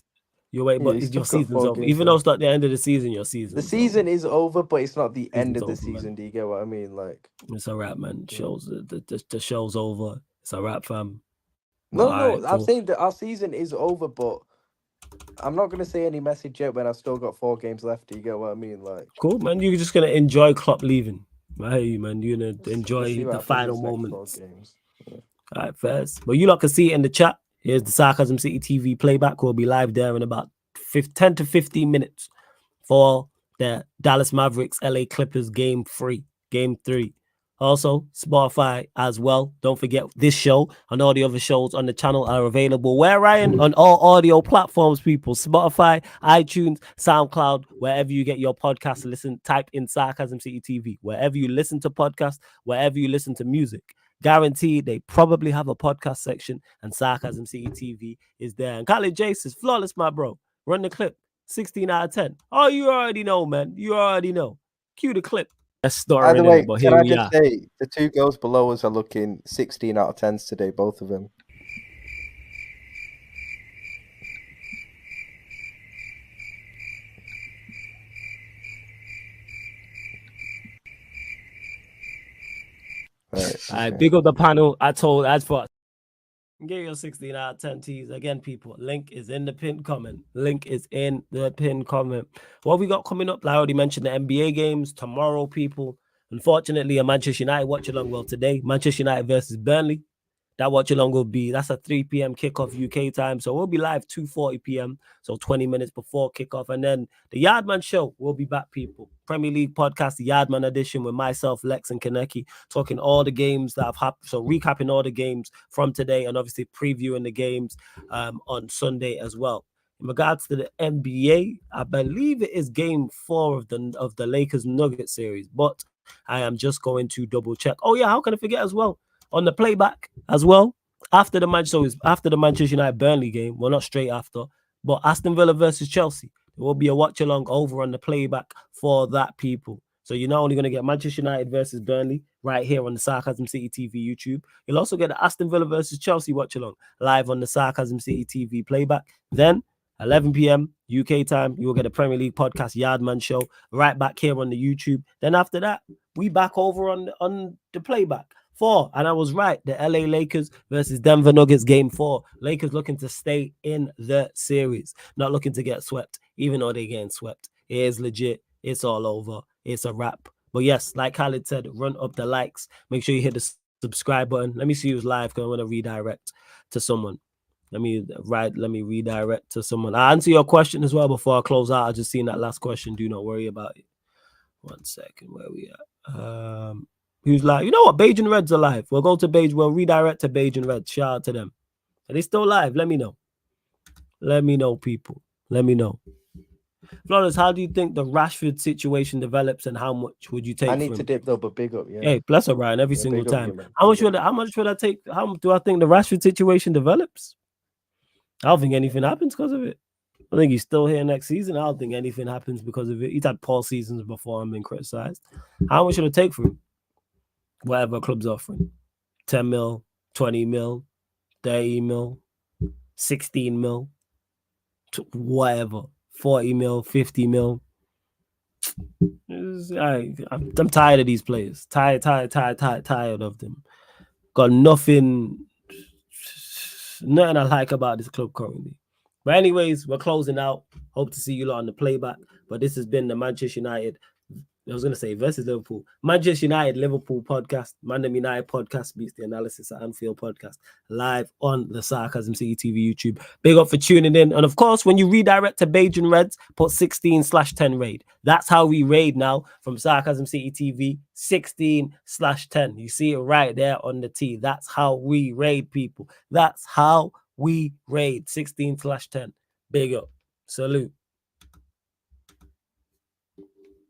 You're waiting, but your season's over. Even though it's not the end of the season, your season. The season is over, but it's not the end of the season. Man. Do you get what I mean? Like, it's a wrap, man. The show's over. It's a wrap, fam. No. I'm saying that our season is over, but I'm not gonna say any message yet when I've still got 4 games left. Do you get what I mean? Like, Cool, man. You're just gonna enjoy Klopp leaving. I hear you, man. You're gonna let's see enjoy what the happens final these next 4 moments. games. All right, first. But you lot can see it in the chat. Here's the Sarcasm City TV playback. We'll be live there in about 10 to 15 minutes for the Dallas Mavericks LA Clippers game 3. Also, Spotify as well. Don't forget this show and all the other shows on the channel are available. Where, Ryan? On all audio platforms, people. Spotify, iTunes, SoundCloud, wherever you get your podcast. Listen, type in Sarcasm City TV. Wherever you listen to podcasts, wherever you listen to music. Guaranteed they probably have a podcast section, and Sarcasm City TV is there. And Khalid Jace is flawless, my bro. Run the clip. 16 out of 10. Oh, you already know, man. You already know. Cue the clip. That's story. By the way, but can here I we just are. say the 2 girls below us are looking 16 out of 10s today, both of them. Right, I big up the panel. As for get your 16 out of 10 teas. Again, people, link is in the pinned comment. What we got coming up? I already mentioned the NBA games tomorrow, people. Unfortunately, a Manchester United watch along. Well, today, Manchester United versus Burnley. That watch along will be, that's a 3 p.m. kickoff UK time. So we'll be live 2:40 p.m. So 20 minutes before kickoff. And then the Yardman show will be back, people. Premier League podcast, the Yardman edition with myself, Lex and Kaneki, talking all the games that have happened. So recapping all the games from today and obviously previewing the games on Sunday as well. In regards to the NBA, I believe it is game 4 of the Lakers Nuggets series, but I am just going to double check. Oh yeah, how can I forget as well? On the playback as well, after the Manchester United Burnley game, well, not straight after, but Aston Villa versus Chelsea. There will be a watch along over on the playback for that, people. So you're not only going to get Manchester United versus Burnley right here on the Sarcasm City TV YouTube, you'll also get the Aston Villa versus Chelsea watch along live on the Sarcasm City TV playback. Then 11 p.m. UK time, you will get a Premier League podcast Yardman show right back here on the YouTube. Then after that, we back over on the playback. 4, and I was right. The LA Lakers versus Denver Nuggets game 4. Lakers looking to stay in the series, not looking to get swept, even though they're getting swept. It is legit. It's all over. It's a wrap. But yes, like Khalid said, run up the likes. Make sure you hit the subscribe button. Let me see who's live because I want to redirect to someone. Let me redirect to someone. I'll answer your question as well before I close out. I just seen that last question. Do not worry about it. 1 second. Where we at? Who's live? You know what? Beige and Reds are live. We'll go to Beige. We'll redirect to Beige and Reds. Shout out to them. Are they still live? Let me know. Let me know, people. Let me know. Flores, how do you think the Rashford situation develops, and how much would you take? I need to dip though, but big up, yeah. Hey, bless her, Ryan, every single big up time. you, man. How much would I take? How do I think the Rashford situation develops? I don't think anything happens because of it. I think he's still here next season. I don't think anything happens because of it. He's had poor seasons before and been criticized. How much should it take for him? Whatever club's offering. 10 mil, 20 mil, 30 mil, 16 mil, whatever. 40 mil, 50 mil. I'm tired of these players. Tired of them. Got nothing I like about this club currently. But anyways, we're closing out. Hope to see you lot on the playback. But this has been the Manchester United, I was going to say versus Liverpool. Manchester United Liverpool podcast. Mandem United podcast beats the analysis at Anfield podcast. Live on the Sarcasm City TV YouTube. Big up for tuning in. And of course, when you redirect to Beige and Reds, put 16/10 raid. That's how we raid now from Sarcasm City TV. 16/10. You see it right there on the T. That's how we raid, people. That's how we raid. 16/10. Big up. Salute.